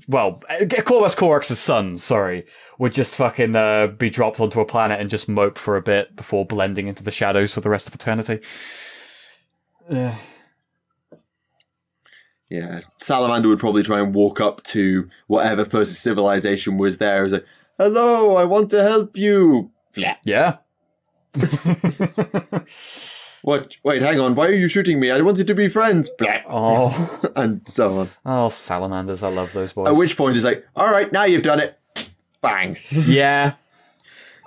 Well, Corvus Corax's son, would just fucking be dropped onto a planet and just mope for a bit before blending into the shadows for the rest of eternity. Yeah, Salamander would probably try and walk up to whatever person's civilization was there. It was like, hello, I want to help you. Yeah. What? Wait, hang on. Why are you shooting me? I wanted to be friends. Oh. And so on. Oh, salamanders. I love those boys. At which point it's like, all right, now you've done it. Bang. Yeah.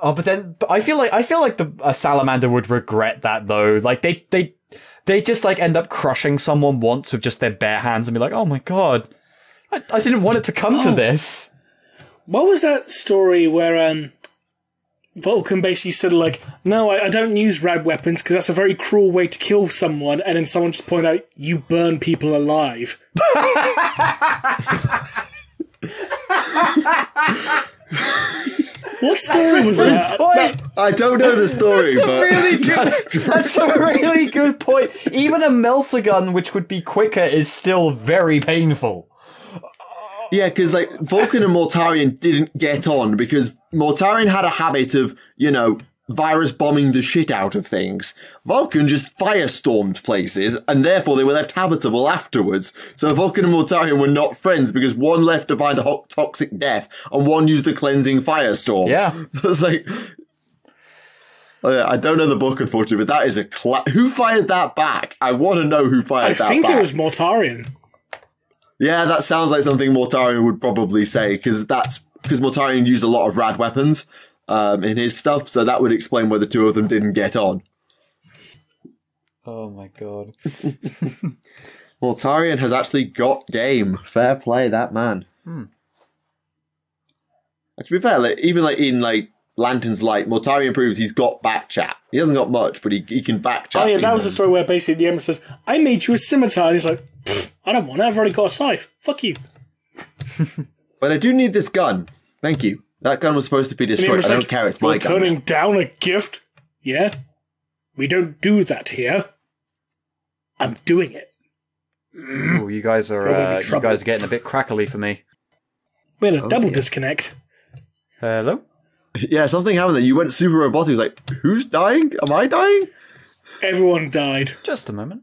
Oh, but I feel like a salamander would regret that though. Like they just like end up crushing someone once with just their bare hands and be like, oh my god, I didn't want it to come to this. What was that story where Vulcan basically said, like, no, I don't use rad weapons because that's a very cruel way to kill someone, and then someone just pointed out, you burn people alive. What story was that? I don't know the story, That's a really good point. Even a melter gun, which would be quicker, is still very painful. Yeah, because like Vulcan and Mortarion didn't get on because Mortarion had a habit of, you know, virus bombing the shit out of things. Vulcan just firestormed places, and therefore they were left habitable afterwards. So Vulcan and Mortarion were not friends because one left to find a toxic death, and one used a cleansing firestorm. Yeah. So it's like... Oh, yeah, I don't know the book, unfortunately, but that is a... Who fired that back? I want to know who fired that back. I think it was Mortarion. Yeah, that sounds like something Mortarion would probably say, because Mortarion used a lot of rad weapons in his stuff, so that would explain why the two of them didn't get on. Oh my god. Mortarion has actually got game. Fair play, that man. And to be fair, even in Lantern's Light, Mortarion proves he's got back chat. He hasn't got much, but he can back chat. Oh yeah, that was the story where basically the Emperor says, I made you a scimitar. And he's like, I don't want it, I've already got a scythe. Fuck you. But I do need this gun. Thank you. That gun was supposed to be destroyed. I don't care, it's my gun. Turning down a gift? Yeah? We don't do that here. I'm doing it. Oh, you guys are getting a bit crackly for me. We had a double disconnect. Hello? Yeah, something happened that you went super robotic. It was like, who's dying? Am I dying? Everyone died. Just a moment.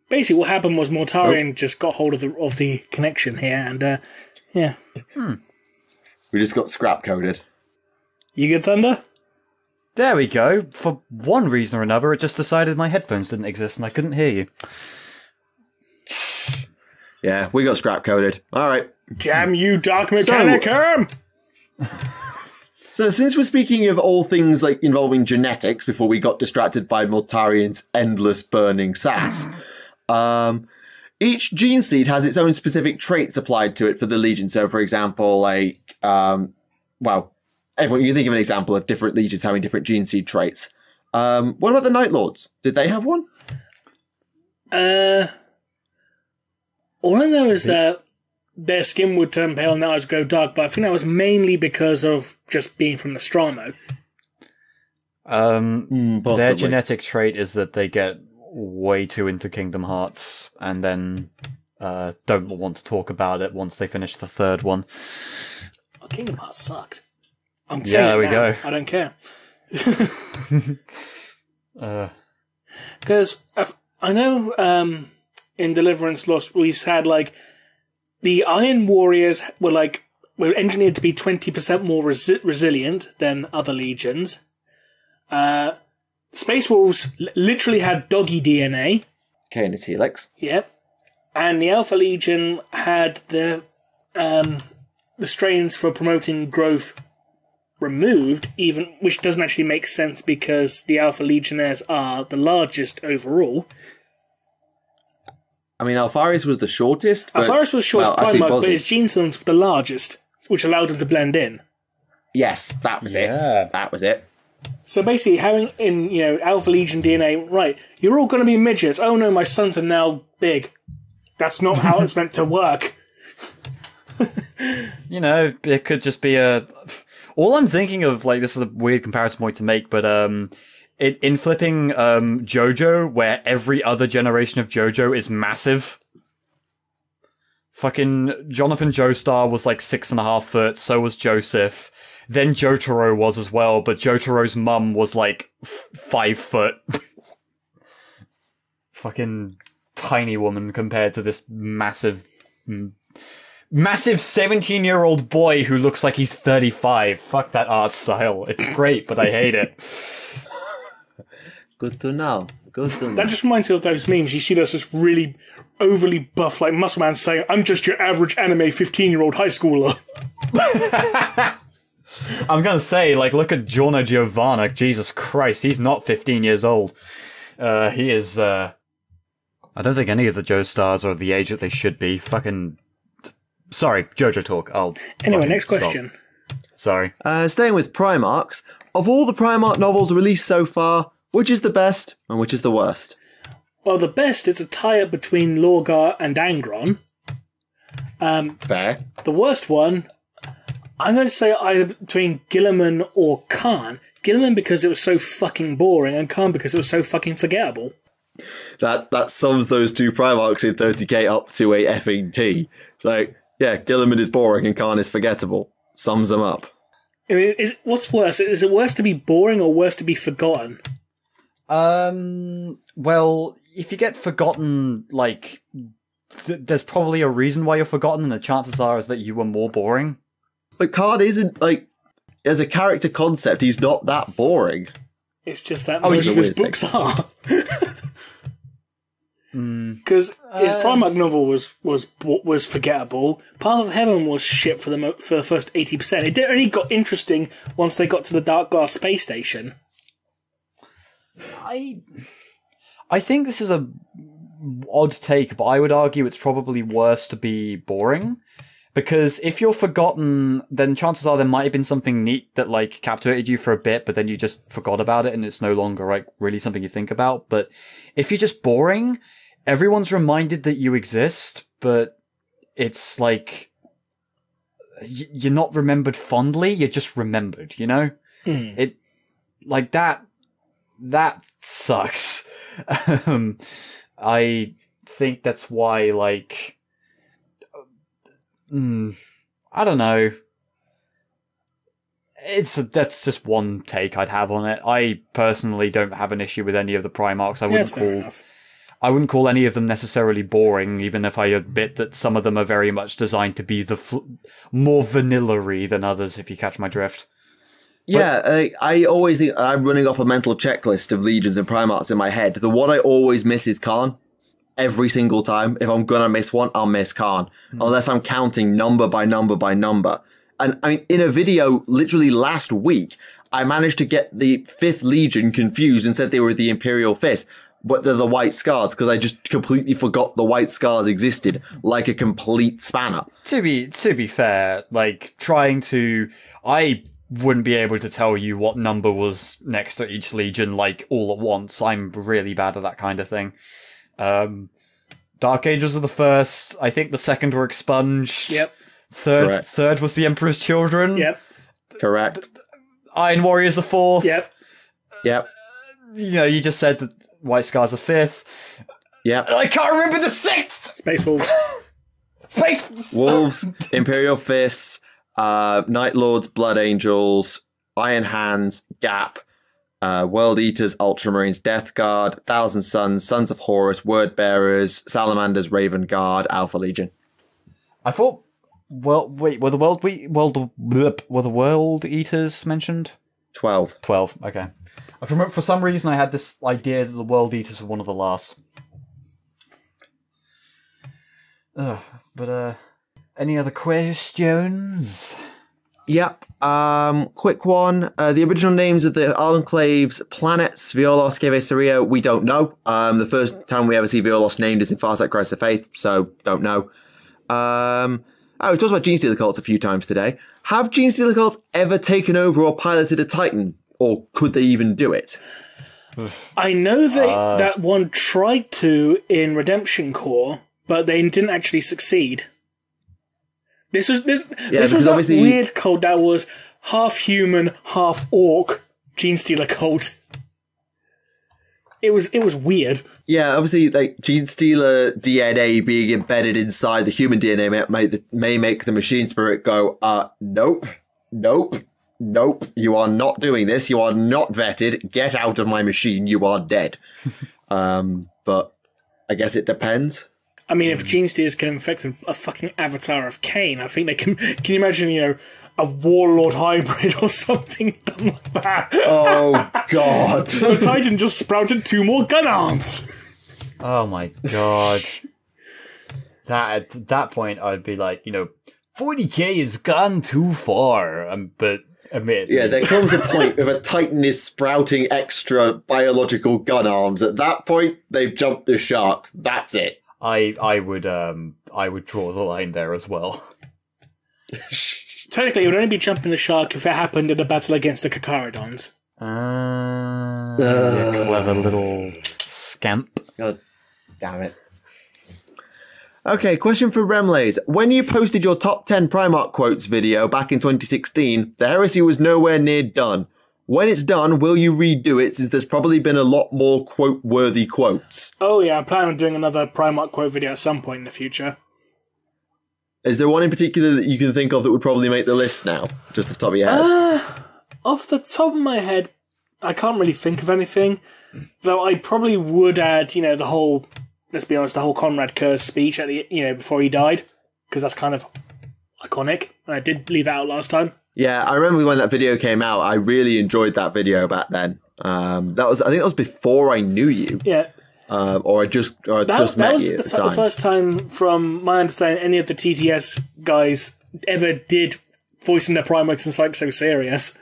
Basically, what happened was Mortarion just got hold of the connection here, and yeah. We just got scrap coded. You good, Thunder? There we go. For one reason or another, it just decided my headphones didn't exist and I couldn't hear you. Yeah, we got scrap coded. All right. Damn you, Dark Mechanicum! So since we're speaking of all things involving genetics, before we got distracted by Mortarion's endless burning sass, each gene seed has its own specific traits applied to it for the Legion. So, for example, everyone, you think of an example of different legions having different gene seed traits. What about the Night Lords? Did they have one? All I know is that their skin would turn pale and their eyes would go dark, but I think that was mainly because of just being from Nostramo. Their genetic trait is that they get way too into Kingdom Hearts and then don't want to talk about it once they finish the third one. Oh, Kingdom Hearts sucked. I'm saying there we go. I don't care. Because I know in Deliverance Lost we had the Iron Warriors were engineered to be 20% more resilient than other legions. Space Wolves literally had doggy DNA. Canis Helix. Yep. And the Alpha Legion had the strains for promoting growth removed, which doesn't actually make sense because the Alpha Legionnaires are the largest overall. I mean, Alpharius was the shortest. Alpharius was shortest Primarch, but his gene stones were the largest, which allowed him to blend in. Yes, that was it. That was it. So basically, having in Alpha Legion DNA, right? You're all going to be midgets. Oh no, my sons are now big. That's not how it's meant to work. It could just be all I'm thinking of, this is a weird comparison point to make, but in flipping JoJo, where every other generation of JoJo is massive. Fucking Jonathan Joestar was 6.5 foot, so was Joseph. Then Jotaro was as well, but Jotaro's mum was 5 foot. Fucking tiny woman compared to this massive 17-year-old boy who looks like he's 35. Fuck that art style. It's great, but I hate it. Good to know. That just reminds me of those memes. You see this really overly buff, muscle man saying, I'm just your average anime 15-year-old high schooler. I'm gonna say, look at Giorno Giovanna. Jesus Christ, he's not 15 years old. He is, I don't think any of the Joestars are the age that they should be. Fucking... Sorry, JoJo talk. Anyway, next question. Sorry. Staying with Primarchs, of all the Primarch novels released so far, which is the best and which is the worst? Well, the best, it's a tie-up between Lorgar and Angron. Fair. The worst one, I'm going to say either between Gilman or Khan. Gilman because it was so fucking boring, and Khan because it was so fucking forgettable. That sums those two Primarchs in 30k up to a effing T. So, yeah, Gilman is boring and Khan is forgettable. Sums them up. I mean, what's worse? Is it worse to be boring or worse to be forgotten? Well, if you get forgotten, there's probably a reason why you're forgotten, and the chances are is that you were more boring. But Khan isn't, as a character concept, he's not that boring. It's just that most of his books are. Because his Primarch novel was forgettable. Path of Heaven was shit for the first 80%. It only got interesting once they got to the Dark Glass space station. I think this is a odd take, but I would argue it's probably worse to be boring. Because if you're forgotten, then chances are there might have been something neat that, like, captivated you for a bit, but then you just forgot about it and it's no longer, like, really something you think about. But if you're just boring, everyone's reminded that you exist, but it's like, you're not remembered fondly, you're just remembered, you know? It, like, that sucks. I think that's why, like, I don't know. That's just one take I'd have on it. I personally don't have an issue with any of the Primarchs. I wouldn't call any of them necessarily boring, even if I admit that some of them are very much designed to be more vanilla-y than others, if you catch my drift. Yeah, I always think I'm running off a mental checklist of legions and Primarchs in my head. The one I always miss is Kharn. Every single time. If I'm gonna miss one, I'll miss Kharn. Unless I'm counting number by number by number. And I mean, in a video literally last week, I managed to get the 5th Legion confused and said they were the Imperial Fist, but they're the White Scars, because I just completely forgot the White Scars existed, like a complete spanner. To be fair, like, I wouldn't be able to tell you what number was next to each Legion, like, all at once. I'm really bad at that kind of thing. Dark Angels are the first. I think the second were expunged. Yep. Third was the Emperor's Children. Yep. Correct. Iron Warriors are fourth. Yep. Yep. You know, you just said that White Scars are fifth. Yep. I can't remember the sixth! Space Wolves. Space Wolves, Imperial Fists, Night Lords, Blood Angels, Iron Hands, Gap, World Eaters, Ultramarines, Death Guard, Thousand Suns, Sons of Horus, Word Bearers, Salamanders, Raven Guard, Alpha Legion. I thought. Well, wait. Were the World Eaters mentioned? 12. Okay. For some reason, I had this idea that the World Eaters were one of the last. But any other questions? Yep. Quick one. The original names of the Enclave's planets, Violos, Ceres, we don't know. The first time we ever see Violos named is in Farsight Crisis of Faith, so don't know. We talked about Genestealer cults a few times today. Have Genestealer cults ever taken over or piloted a Titan? Or could they even do it? I know that one tried to in Redemption Core, but they didn't actually succeed. This was that weird cult that was half human, half orc Genestealer cult. It was weird. Yeah, obviously, like, Genestealer DNA being embedded inside the human DNA may make the machine spirit go, nope, you are not doing this, you are not vetted, get out of my machine, you are dead. But I guess it depends. I mean, if Genestealers can infect a fucking avatar of Cain, I think they can. Can you imagine, a warlord hybrid or something done like that? Oh, God. The Titan just sprouted 2 more gun arms. Oh, my God. At that point, I'd be like, 40k has gone too far. But admit. Yeah, there comes a point if a Titan is sprouting extra biological gun arms. At that point, they've jumped the shark. That's it. I would draw the line there as well. Technically, it would only be jumping the shark if it happened in a battle against the Kakarodons. You clever little scamp. God damn it. Okay, question for Remleiz. When you posted your top 10 Primarch quotes video back in 2016, the heresy was nowhere near done. When it's done, will you redo it, since there's probably been a lot more quote-worthy quotes? Oh yeah, I plan on doing another Primarch quote video at some point in the future. Is there one in particular that you can think of that would probably make the list now? Just off the top of your head? Off the top of my head, I can't really think of anything. Though I probably would add, the whole, let's be honest, the whole Conrad Kurz speech at the, before he died. Because that's kind of iconic. And I did leave that out last time. Yeah, I remember when that video came out, I really enjoyed that video back then. I think that was before I knew you. Yeah. Or I just met you at the time. That was the first time, from my understanding, any of the TTS guys ever did voicing their Primarchs and like so serious.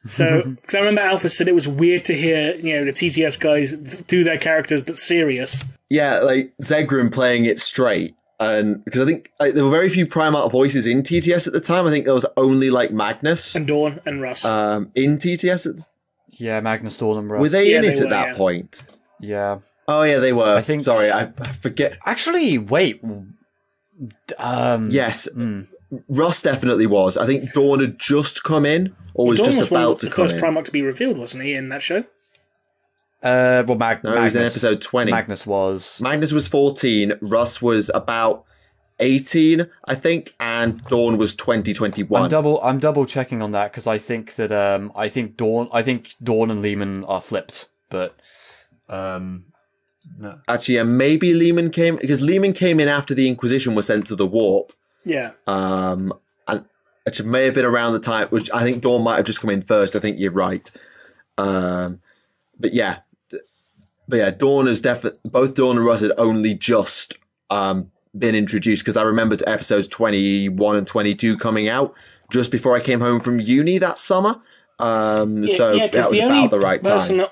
So, because I remember Alpha said it was weird to hear, the TTS guys do their characters but serious. Yeah, like Zegrin playing it straight. And because I think there were very few Primarch voices in TTS at the time. I think there was only like Magnus and Dawn and Russ in TTS. Yeah, Magnus, Dawn, and Russ. Were they in it at that point? Yeah. Oh yeah, they were. I think. Sorry, I forget. Actually, wait. Yes, Russ definitely was. I think Dawn had just come in, or was Dawn just about to come in. The first Primarch to be revealed, wasn't he, in that show? Well, no, Magnus. he was in episode 20. Magnus was 14. Russ was about 18, I think, and Dawn was 2021. I'm double checking on that because I think that I think Dawn and Lehman are flipped, but no. Actually, yeah, maybe Lehman came in after the Inquisition was sent to the Warp. Yeah. And it may have been around the time, which I think Dawn might have just come in first. I think you're right. But yeah, Dawn is definitely, both Dawn and Russ had only just been introduced, because I remember episodes 21 and 22 coming out just before I came home from uni that summer. So that was about the right time.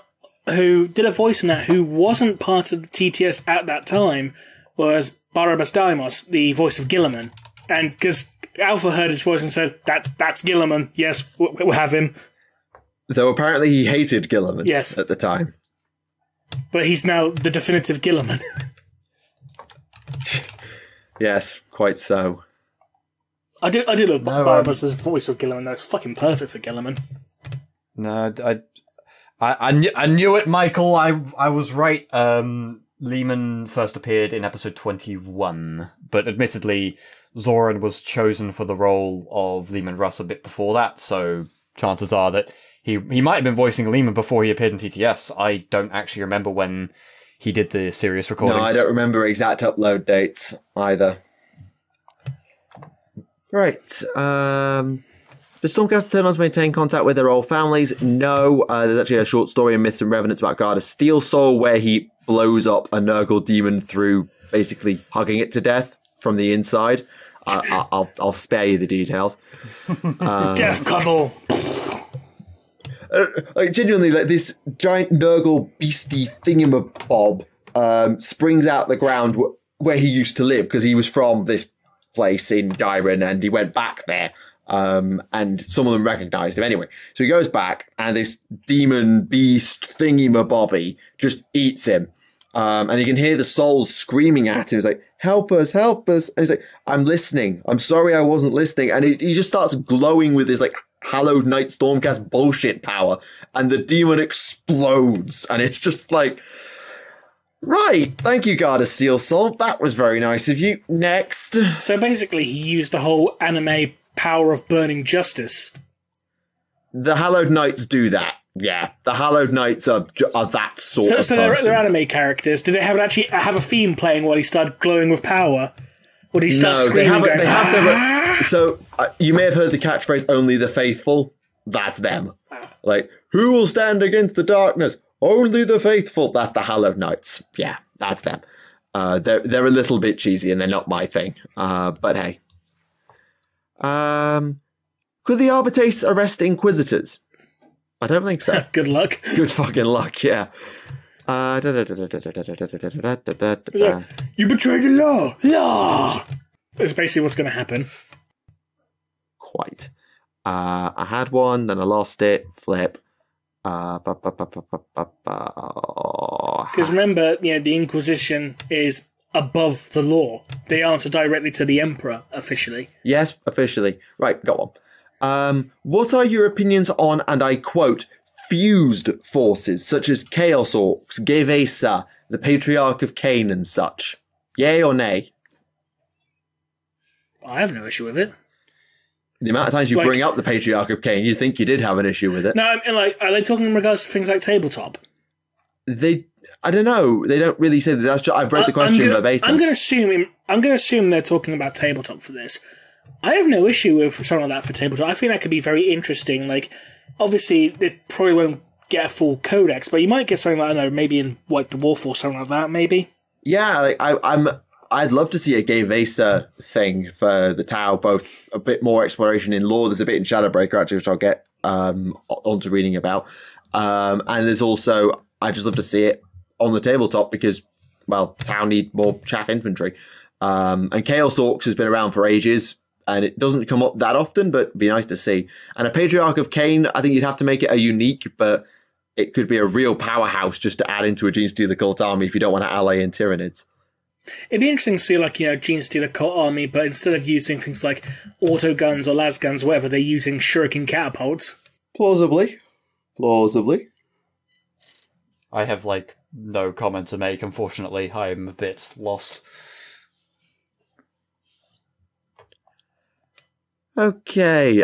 Who did a voice in that who wasn't part of the TTS at that time was Barabas Daimos, the voice of Gilman. And because Alpha heard his voice and said, that's Gilman. Yes, we'll have him. Though apparently he hated Gilman at the time. But he's now the definitive Gilman. Yes, quite so. I do love Barabas' voice of Gilman. That's fucking perfect for Gilman. No, I knew it, Michael. I was right. Lehman first appeared in episode 21, but admittedly, Zoran was chosen for the role of Lehman Russ a bit before that, so chances are that he might have been voicing Lehman before he appeared in TTS. I don't actually remember when he did the serious recordings. No, I don't remember exact upload dates either. Right. The Stormcast Eternals maintain contact with their old families. No, there's actually a short story in Myths and Revenants about Garda Steel Soul where he blows up a Nurgle demon through basically hugging it to death from the inside. I'll spare you the details. Death cuddle. Genuinely, like this giant Nurgle beastie thingamabob springs out the ground where he used to live, because he was from this place in Gyron and he went back there. And some of them recognized him anyway. So he goes back and this demon beast thingy-mabobby just eats him. And you can hear the souls screaming at him. He's like, help us, help us. And he's like, I'm listening. I'm sorry I wasn't listening. And he just starts glowing with this like Hallowed Knight Stormcast bullshit power. And the demon explodes. And it's just like, right, thank you, Garda Steel Soul. That was very nice of you. Next. So basically he used the whole anime power of burning justice. The Hallowed Knights do that. Yeah, the Hallowed Knights are that sort of person. So they're anime characters. Did they actually have a theme playing while he started glowing with power? Or did he start screaming? They have to. So you may have heard the catchphrase "Only the faithful." That's them. Like, who will stand against the darkness? Only the faithful. That's the Hallowed Knights. Yeah, that's them. They're a little bit cheesy and they're not my thing. But hey. Could the Arbitrates arrest Inquisitors? I don't think so. Good luck. Good fucking luck, yeah. You betrayed the law! Law! That's basically what's going to happen. Quite. I had one, then I lost it. Flip. Because remember, the Inquisition is above the law. They answer directly to the Emperor, officially. Yes, officially. Right, go on. What are your opinions on, and I quote, fused forces such as Chaos Orcs, Gevesa, the Patriarch of Cain and such? Yay or nay? I have no issue with it. The amount of times you bring up the Patriarch of Cain, you think you did have an issue with it. No, I mean, are they talking in regards to things like tabletop? I don't know. They don't really say that. That's just, I've read the question verbatim. I'm going to assume they're talking about tabletop for this. I have no issue with something like that for tabletop. I think that could be very interesting. Like, obviously, they probably won't get a full codex, but you might get something like, I don't know, maybe in White Dwarf or something like that, maybe. Yeah, like, I'd love to see a Gay Vesa thing for the Tau, both a bit more exploration in lore. There's a bit in Shadowbreaker, actually, which I'll get onto reading about. And there's also, I just love to see it on the tabletop because, well, town need more chaff infantry. And Chaos Orcs has been around for ages, and it doesn't come up that often, but it'd be nice to see. And a Patriarch of Cain, I think you'd have to make it a unique, but it could be a real powerhouse just to add into a Genestealer cult army if you don't want to ally in Tyranids. It'd be interesting to see, like, Genestealer cult army, but instead of using things like auto guns or las guns, or whatever, they're using shuriken catapults. Plausibly. I have, like, no comment to make, unfortunately. I'm a bit lost. Okay,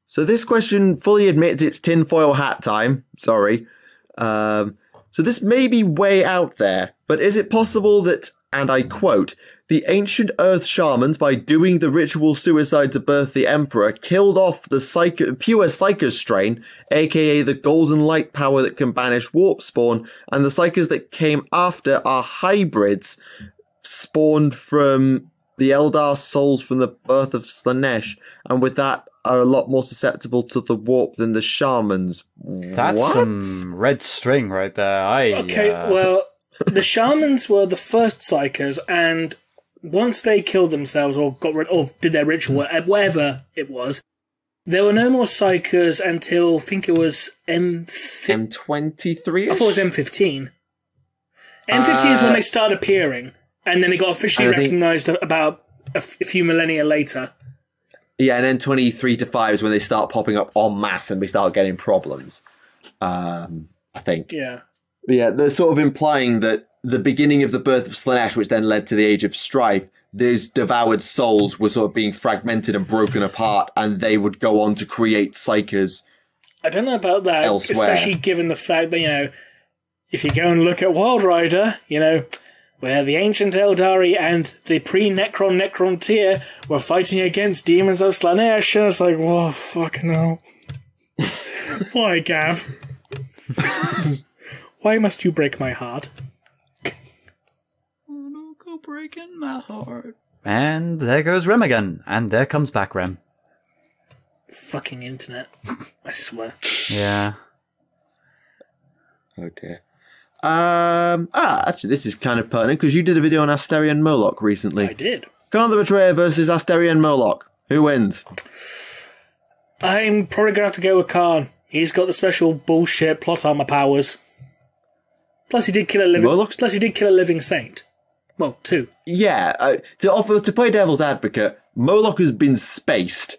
so this question fully admits it's tinfoil hat time. Sorry. So this may be way out there, but is it possible that, and I quote, the ancient Earth shamans, by doing the ritual suicide to birth the Emperor, killed off the pure Psyker strain, aka the golden light power that can banish warp spawn, and the Psykers that came after are hybrids spawned from the Eldar souls from the birth of Slaanesh, and with that are a lot more susceptible to the warp than the shamans. That's what? some red string right there. Well, the shamans were the first Psykers, and once they killed themselves or got rid or did their ritual, whatever it was, there were no more Psykers until I think it was M23. I thought it was M15. M15 is when they started appearing. And then it got officially recognised about a few millennia later. Yeah, and then 23 to 5 is when they start popping up en masse and we start getting problems. I think. Yeah. But yeah, they're sort of implying that the beginning of the birth of Slaanesh, which then led to the Age of Strife, those devoured souls were sort of being fragmented and broken apart, and they would go on to create Psykers. I don't know about that, elsewhere. Especially given the fact that, if you go and look at Wild Rider, where the ancient Eldari and the pre-Necron tier were fighting against demons of Slaanesh, and it's like, whoa, fuck no. Why, Gav? Why must you break my heart? Oh, go breaking my heart. And there goes Rem again, and there comes back Rem. Fucking internet. I swear. Yeah. Oh dear. Actually, this is kind of pertinent because you did a video on Asterion Moloch recently. I did. Khan the Betrayer versus Asterion Moloch. Who wins? I'm probably going to have to go with Khan. He's got the special bullshit plot armor powers. Plus, he did kill a living saint. Well, 2. Yeah. To play devil's advocate, Moloch has been spaced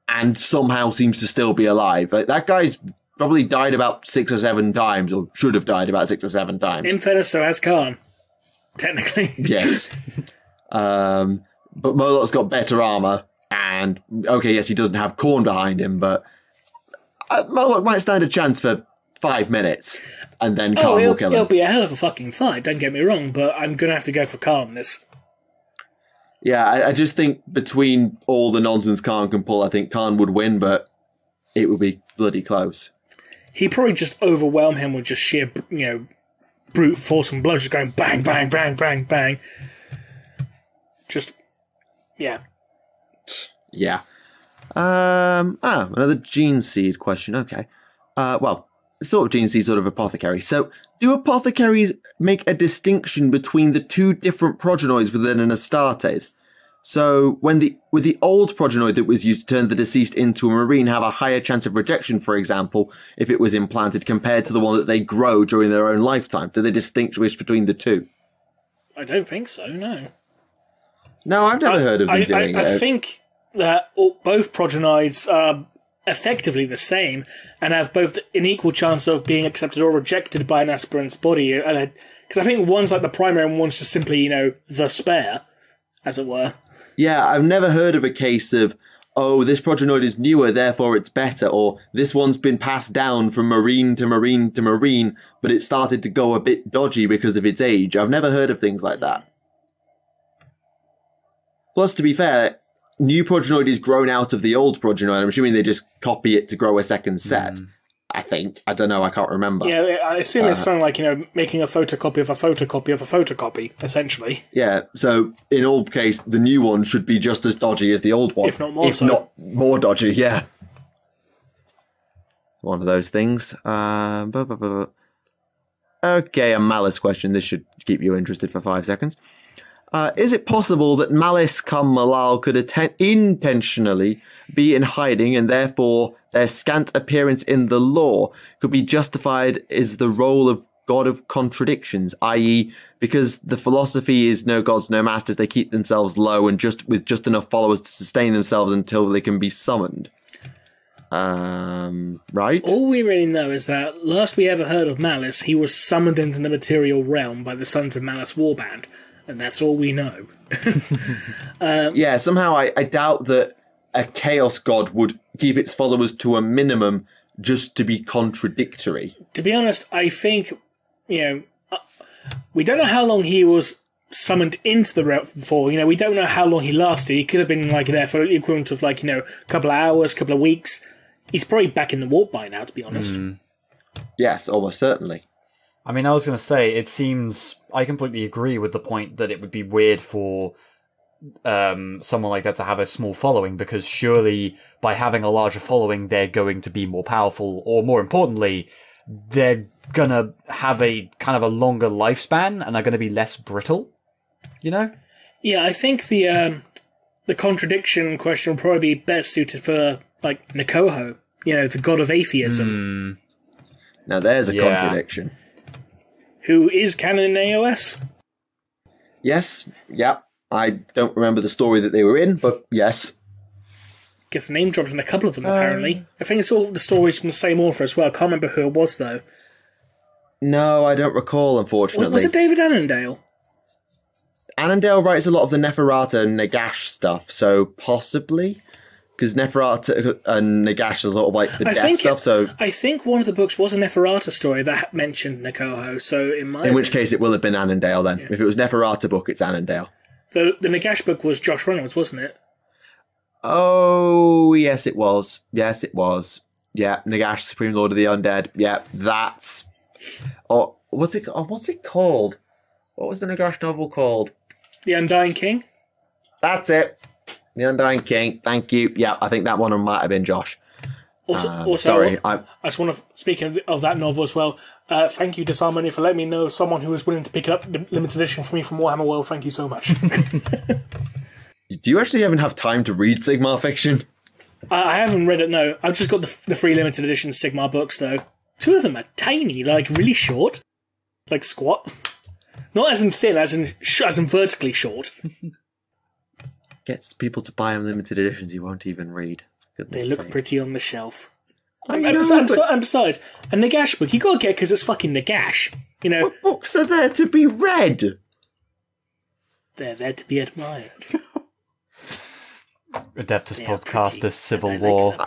and somehow seems to still be alive. Like, that guy's probably died about 6 or 7 times, or should have died about 6 or 7 times. In fairness, so has Khan. Technically. Yes. But Moloch's got better armor, and, okay, yes, he doesn't have Khorne behind him, but Moloch might stand a chance for 5 minutes, and then Khan will kill him. It'll be a hell of a fucking fight, don't get me wrong, but I'm going to have to go for Khan this. Yeah, I just think between all the nonsense Khan can pull, I think Khan would win, but it would be bloody close. He'd probably just overwhelm him with just sheer, brute force and blood, just going bang, bang, bang, bang, bang. Just, yeah. Yeah. Another gene seed question. Okay. Well, sort of gene seed, sort of apothecary. So, do apothecaries make a distinction between the 2 different progenoids within an Astartes? So, would the old progenoid that was used to turn the deceased into a marine have a higher chance of rejection, for example, if it was implanted compared to the one that they grow during their own lifetime? Do they distinguish between the 2? I don't think so, no. No, I've never heard of them doing it. I think that both progenoids are effectively the same and have both an equal chance of being accepted or rejected by an aspirant's body. Because I think one's like the primary and one's just simply, the spare, as it were. Yeah, I've never heard of a case of, oh, this progenoid is newer, therefore it's better, or this one's been passed down from marine to marine to marine, but it started to go a bit dodgy because of its age. I've never heard of things like that. Plus, to be fair, new progenoid is grown out of the old progenoid. I'm assuming they just copy it to grow a second set. I think. I don't know, I can't remember. Yeah, I assume it's something like, making a photocopy of a photocopy of a photocopy, essentially. Yeah, so in all case, the new one should be just as dodgy as the old one. If not more If not more dodgy, yeah. one of those things. Okay, a malice question. This should keep you interested for 5 seconds. Is it possible that Malice cum Malal could intentionally be in hiding and therefore their scant appearance in the lore could be justified as the role of god of contradictions, i.e. because the philosophy is no gods, no masters, they keep themselves low and with just enough followers to sustain themselves until they can be summoned? Right? All we really know is that last we ever heard of Malice, he was summoned into the material realm by the Sons of Malice warband, and that's all we know. Yeah, somehow I doubt that a chaos god would keep its followers to a minimum just to be contradictory. To be honest, I think, we don't know how long he was summoned into the realm for. We don't know how long he lasted. He could have been there for the equivalent of a couple of hours, couple of weeks. He's probably back in the warp by now, to be honest. Yes, almost certainly. I mean, I was going to say, it seems... I completely agree with the point that it would be weird for someone like that to have a small following, because surely by having a larger following, they're going to be more powerful, or more importantly, they're going to have a kind of a longer lifespan and are going to be less brittle, Yeah, I think the contradiction question will probably be best suited for, Nakoho, the god of atheism. Now there's a contradiction. Who is canon in AOS? Yes, yeah. I don't remember the story that they were in, but yes. Gets name dropped in a couple of them, apparently. I think it's all the stories from the same author as well. I can't remember who it was, though. No, I don't recall, unfortunately. Was it David Annandale? Annandale writes a lot of the Neferata and Nagash stuff, so possibly? Because Neferata and Nagash is a lot of the death stuff, so... I think one of the books was a Neferata story that mentioned Nakoho, so in which case it will have been Annandale, then. Yeah. If it was Neferata book, it's Annandale. The Nagash book was Josh Reynolds, wasn't it? Oh, yes, it was. Yes, it was. Yeah, Nagash, Supreme Lord of the Undead. Yeah, that's... what's it called? What was the Nagash novel called? The Undying King? That's it. The Undying King. Thank you. Yeah, I think that one might have been Josh. Also, sorry. I just want to, speaking of that novel as well, thank you, Disharmony, for letting me know someone who was willing to pick up the limited edition for me from Warhammer World. Thank you so much. Do you actually even have time to read Sigmar fiction? I haven't read it, no. I've just got the free limited edition Sigmar books, though. 2 of them are tiny, really short. Squat. Not as in thin, as in vertically short. Gets people to buy limited editions you won't even read. They look pretty on the shelf. And besides, a Nagash book, you gotta get it because it's fucking Nagash. What books are there to be read? They're there to be admired. Adeptus Podcastus, Civil War.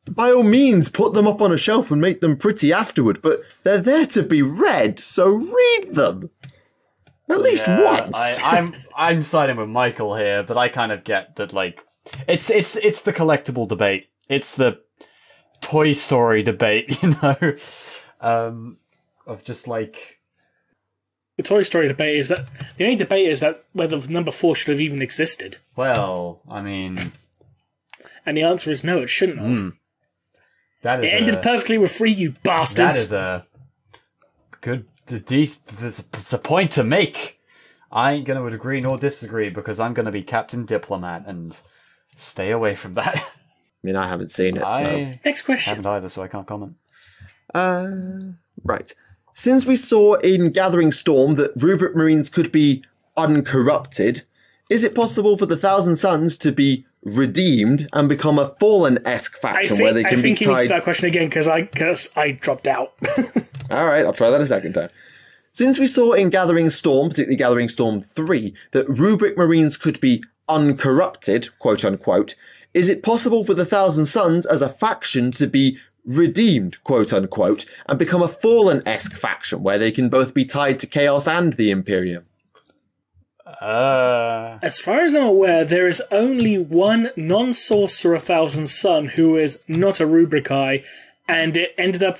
By all means, put them up on a shelf and make them pretty afterward, but they're there to be read, so read them. At least once. I'm siding with Michael here, but I kind of get that, it's the collectible debate. It's the Toy Story debate, of just The Toy Story debate is that the only debate is that whether number 4 should have even existed. Well, I mean, and the answer is no, it shouldn't have. That is it ended perfectly with 3, you bastards. That is a good. It's a point to make. I ain't going to agree nor disagree because I'm going to be Captain Diplomat and stay away from that. I mean, I haven't seen it, so... Next question. I haven't either, so I can't comment. Right. Since we saw in Gathering Storm that Rubric Marines could be uncorrupted, is it possible for the Thousand Suns to be redeemed and become a Fallen-esque faction where they can be tied... I think you need that question again because I dropped out. All right, I'll try that a second time. Since we saw in Gathering Storm, particularly Gathering Storm 3, that Rubric Marines could be uncorrupted, quote-unquote, is it possible for the Thousand Suns as a faction to be redeemed, quote-unquote, and become a Fallen-esque faction where they can both be tied to Chaos and the Imperium? As far as I'm aware, there is only one non-sorcerer Thousand Sun who is not a Rubrici, and it ended up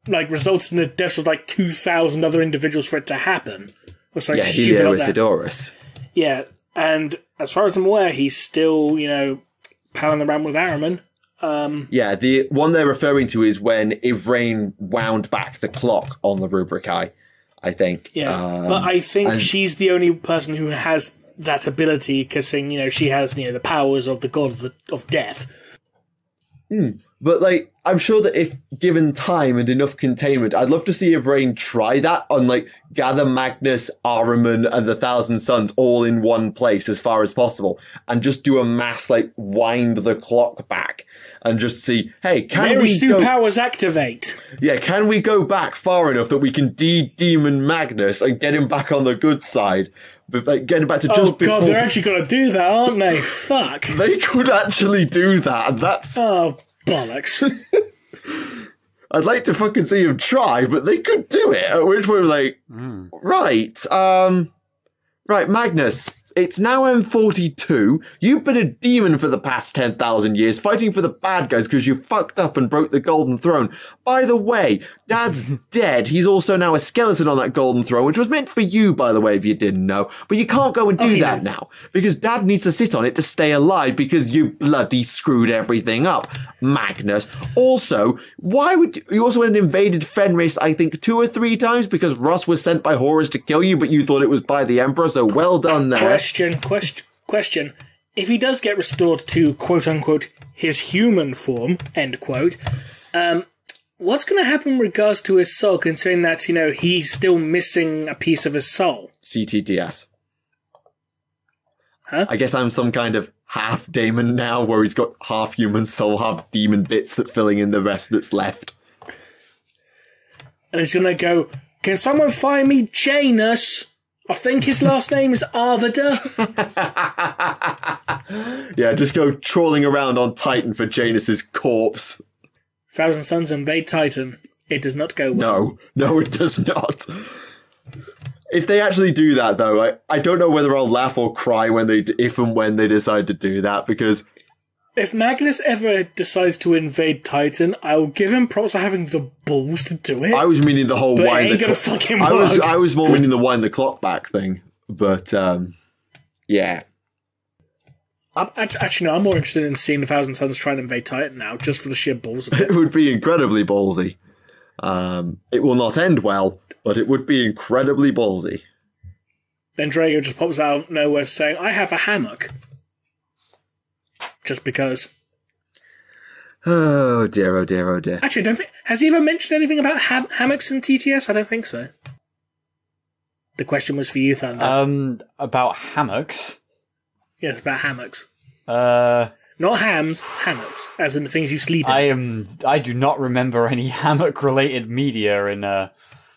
resulted in the deaths of 2,000 other individuals for it to happen. Or something stupid like that. Helioisidorus. Yeah, and as far as I'm aware, he's still, palling around with Ahriman. Yeah, the one they're referring to is when Ivrain wound back the clock on the Rubricae, I think. Yeah, but I think she's the only person who has that ability, because, she has, the powers of the god of death. But, I'm sure that if given time and enough containment, I'd love to see Ivrain try that on, gather Magnus, Ahriman, and the Thousand Suns all in one place as far as possible, and just do a mass, wind the clock back, and just see, hey, can we go... powers activate! Yeah, can we go back far enough that we can de-demon Magnus and get him back on the good side? But get him back to just before... Oh, God, they're actually going to do that, aren't they? Fuck. They could actually do that, and that's... Oh, bollocks. I'd like to fucking see him try, but they could do it. At which point we're right, Magnus, it's now M42. You've been a demon for the past 10,000 years, fighting for the bad guys because you fucked up and broke the Golden Throne. By the way, Dad's dead. He's also now a skeleton on that Golden Throne, which was meant for you, by the way, if you didn't know. But you can't go and do that now, because Dad needs to sit on it to stay alive because you bloody screwed everything up, Magnus. Also, why would you also invaded Fenris, I think, 2 or 3 times because Ross was sent by Horus to kill you, but you thought it was by the Emperor, so well done there. Question. If he does get restored to, quote-unquote, his human form, end quote, what's going to happen in regards to his soul, considering that, he's still missing a piece of his soul? CTTS. Huh? I guess I'm some kind of half demon now, where he's got half human soul, half demon bits that filling in the rest that's left. And he's going to go, can someone find me Janus? I think his last name is Arvida. Yeah, just go trawling around on Titan for Janus's corpse. Thousand Suns invade Titan. It does not go well. No, it does not. If they actually do that, though, I don't know whether I'll laugh or cry if and when they decide to do that, because... If Magnus ever decides to invade Titan, I will give him props for having the balls to do it. I was meaning the whole wind the clock. I was more meaning the wind the clock back thing. But yeah. Actually, no, I'm more interested in seeing the Thousand Suns try and invade Titan now, just for the sheer balls of it. It would be incredibly ballsy. It will not end well, but it would be incredibly ballsy. Then Drago just pops out of nowhere saying, I have a hammock. Just because. Oh dear, oh dear, oh dear. Actually, has he ever mentioned anything about hammocks in TTS? I don't think so. The question was for you, Thunder. About hammocks? Yes, about hammocks. Not hams, hammocks, as in the things you sleep in. I do not remember any hammock-related media in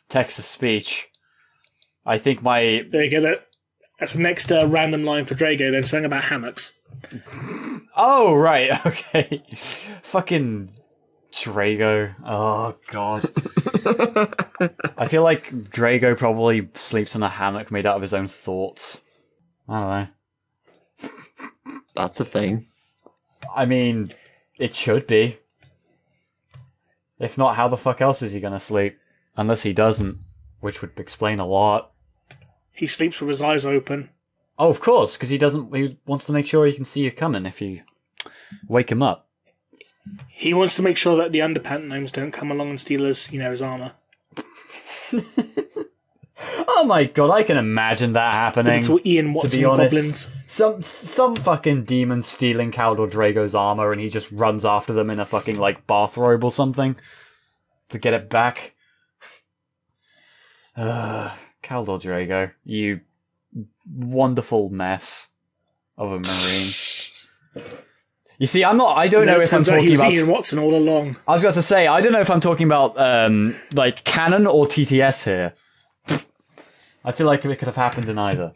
Texas speech. I think my... There you go. That's the next random line for Drago, then, something about hammocks. Oh, right, okay. Fucking Drago. Oh, God. I feel like Drago probably sleeps in a hammock made out of his own thoughts. I don't know. That's a thing. I mean, it should be. If not, how the fuck else is he gonna sleep? Unless he doesn't, which would explain a lot. He sleeps with his eyes open. Oh, of course, because he wants to make sure he can see you coming if you wake him up. He wants to make sure that the underpant gnomes don't come along and steal his armor. Oh my god, I can imagine that happening. It's all Ian Watson, to be honest. goblins. Some fucking demon stealing Caldor Drago's armor and he just runs after them in a fucking, bathrobe or something to get it back. Caldor Drago, you wonderful mess of a marine. You see, I don't know if I'm talking about Ian Watson all along. I was about to say, I don't know if I'm talking about canon or TTS here. I feel like it could have happened in either.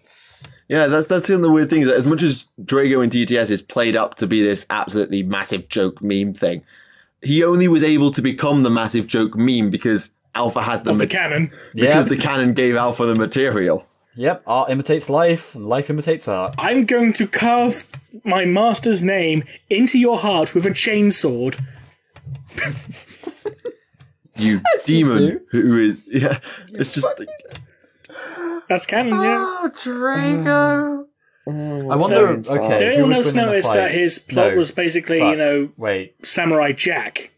Yeah, that's one of the weird things. As much as Drago in TTS is played up to be this absolutely massive joke meme thing, he only was able to become the massive joke meme because Alpha had the canon. Because the canon gave Alpha the material. Yep, art imitates life, and life imitates art. I'm going to carve my master's name into your heart with a chainsword. You demon who is... Yeah, it's just... That's canon, yeah. Oh, Drago. I wonder. Okay, did anyone else notice that his plot was basically, Samurai Jack?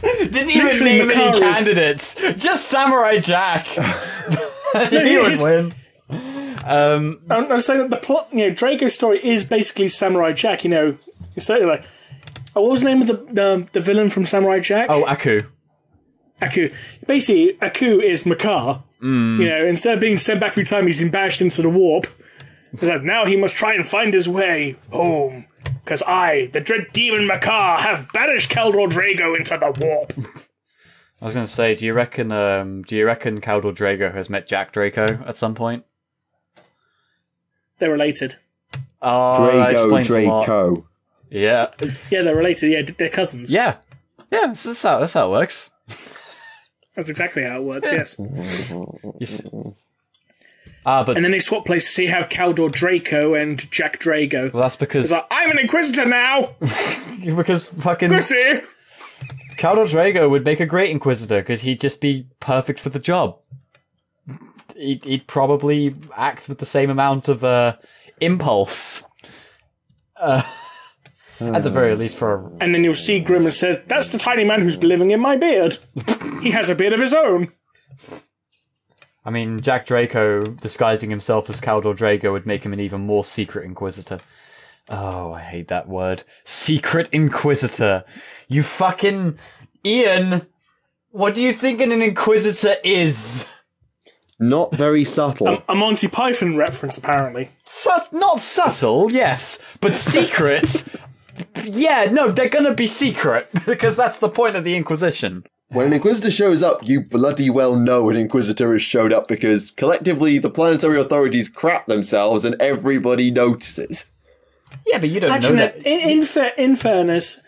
Didn't even name any candidates. Just Samurai Jack. He would win. I'm saying that the plot, Drago's story is basically Samurai Jack. It's like, what was the name of the villain from Samurai Jack? Oh, Aku. Basically, Aku is Makar. Instead of being sent back through time, he's been bashed into the warp. It's like, now he must try and find his way home. Because I, the dread demon Makar, have banished Khaldor Drago into the warp. I was going to say, do you reckon Khaldor Drago has met Jack Draco at some point? They're related. Draco. Yeah. Yeah, they're related. Yeah, they're cousins. Yeah. Yeah, that's how it works. That's exactly how it works, yes. But and then they swap places, so you have Khaldor Draco and Jack Drago. Well, that's because... I'm an Inquisitor now! Because fucking... Gussie! Khaldor Drago would make a great Inquisitor, because he'd just be perfect for the job. He'd probably act with the same amount of impulse. At the very least for... And then you'll see Grim and say, that's the tiny man who's living in my beard. He has a beard of his own. I mean, Jack Draco disguising himself as Khaldor Drago would make him an even more secret Inquisitor. Oh, I hate that word. Secret Inquisitor. You fucking... Ian, what do you think an Inquisitor is? Not very subtle. A Monty Python reference, apparently. Not subtle, yes. But secret... Yeah, no, they're gonna be secret, because that's the point of the Inquisition. When an Inquisitor shows up, you bloody well know an Inquisitor has showed up, because collectively the planetary authorities crap themselves and everybody notices. Yeah, but you don't know that. In fairness,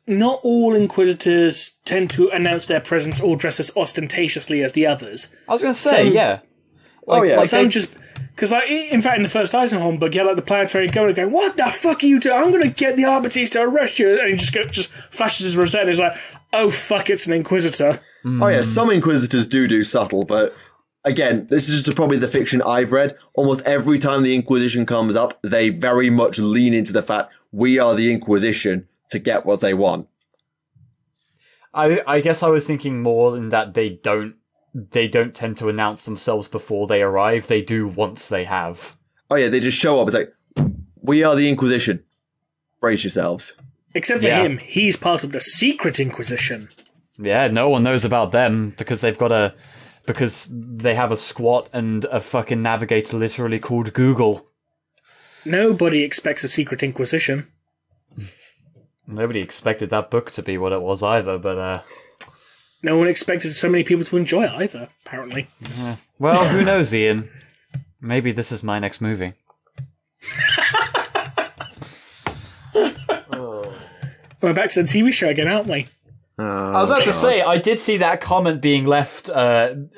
not all Inquisitors tend to announce their presence or dress as ostentatiously as the others. I was gonna say, yeah. Some just... Because, in fact, in the first Eisenhorn book, you had, the planetary governor going, what the fuck are you doing? I'm going to get the Artemis to arrest you. And he just flashes his rosette and he's like, oh, fuck, it's an Inquisitor. Oh, yeah, some Inquisitors do subtle, but, again, this is just probably the fiction I've read. Almost every time the Inquisition comes up, they very much lean into the fact, we are the Inquisition to get what they want. I guess I was thinking more in that they don't tend to announce themselves before they arrive. They do once they have. Oh yeah, they just show up. It's like, we are the Inquisition. Brace yourselves. Except for him, he's part of the Secret Inquisition. Yeah, no one knows about them because because they have a squat and a fucking navigator literally called Google. Nobody expects a Secret Inquisition. Nobody expected that book to be what it was either, but no one expected so many people to enjoy it either, apparently. Well, who knows, Ian? Maybe this is my next movie. We're back to the TV show again, aren't we? I was about to say, I did see that comment being left on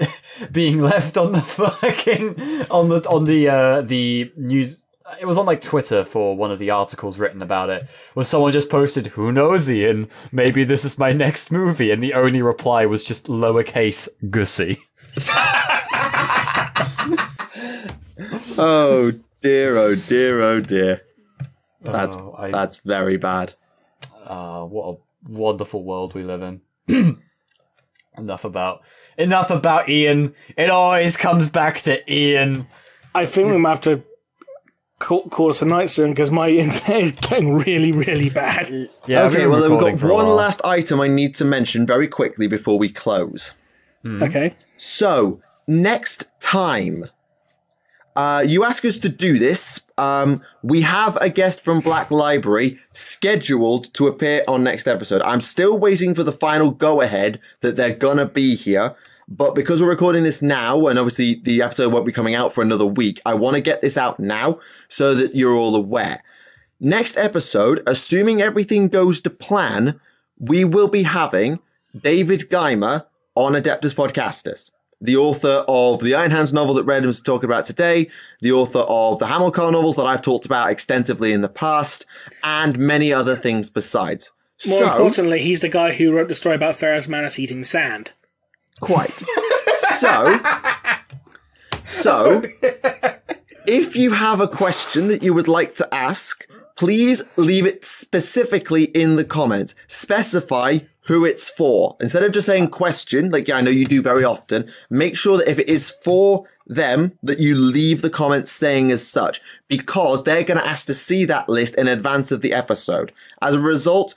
the fucking on the news. It was on Twitter for one of the articles written about it, where someone just posted, "Who knows, Ian? Maybe this is my next movie," and the only reply was just lowercase Gussie. Oh dear! Oh dear! Oh dear! That's very bad. What a wonderful world we live in. Enough about Ian. It always comes back to Ian. I think we might have to call us a night soon because my internet is getting really, really bad. Yeah. Okay. Well, then we've got one last item I need to mention very quickly before we close. Okay. So next time. You ask us to do this. We have a guest from Black Library scheduled to appear on next episode. I'm still waiting for the final go-ahead that they're gonna be here. But because we're recording this now, and obviously the episode won't be coming out for another week, I want to get this out now so that you're all aware. Next episode, assuming everything goes to plan, we will be having David Geimer on Adeptus Podcastus. The author of the Iron Hands novel that Redham's talking about today, the author of the Hamilcar novels that I've talked about extensively in the past, and many other things besides. More importantly, he's the guy who wrote the story about Ferrus Manus eating sand. Quite. So, If you have a question that you would like to ask, please leave it specifically in the comments. Specify who it's for. Instead of just saying question, like I know you do very often, make sure that if it is for them, that you leave the comments saying as such, because they're going to ask to see that list in advance of the episode. As a result,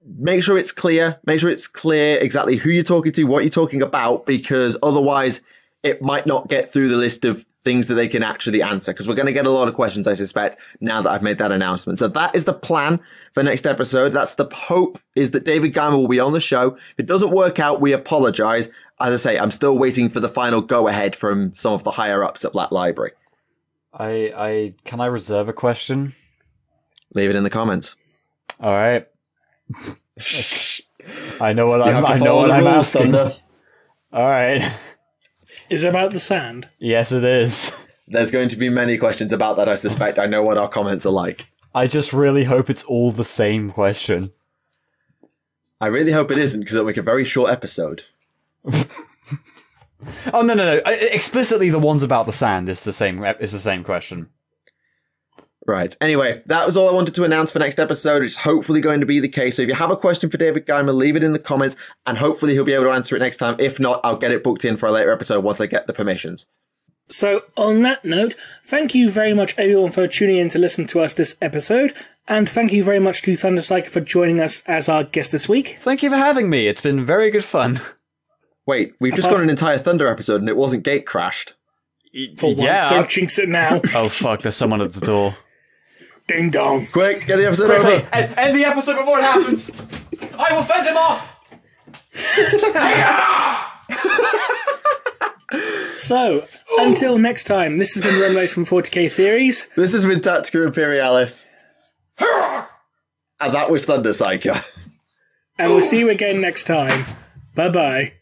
make sure it's clear. Make sure it's clear exactly who you're talking to, what you're talking about, because otherwise it might not get through the list of things that they can actually answer, because we're going to get a lot of questions, I suspect, now that I've made that announcement. So that is the plan for next episode. That's the hope, is that David Gilman will be on the show. If it doesn't work out, we apologize. As I say, I'm still waiting for the final go-ahead from some of the higher-ups at Black Library. Can I reserve a question? Leave it in the comments. All right. I know what I'm asking. Thunder. All right. Is it about the sand? Yes, it is. There's going to be many questions about that, I suspect. I know what our comments are like. I just really hope it's all the same question. I really hope it isn't, because it'll make a very short episode. Oh, no. Explicitly, the ones about the sand is the same question. Right. Anyway, that was all I wanted to announce for next episode. It's hopefully going to be the case. So if you have a question for David Gilman, leave it in the comments, and hopefully he'll be able to answer it next time. If not, I'll get it booked in for a later episode once I get the permissions. So, on that note, thank you very much, everyone, for tuning in to listen to us this episode, and thank you very much to ThunderPsyker for joining us as our guest this week. Thank you for having me. It's been very good fun. Wait, we've just got an entire Thunder episode, and it wasn't gate crashed. For once, don't jinx it now. Oh, fuck, there's someone at the door. Ding dong. Quick, get the episode Quickly, over. end the episode before it happens. I will fend him off. So, until next time, this has been Remleiz from 40k Theories. This has been Tactica Imperialis. And that was ThunderPsyker. And we'll see you again next time. Bye-bye.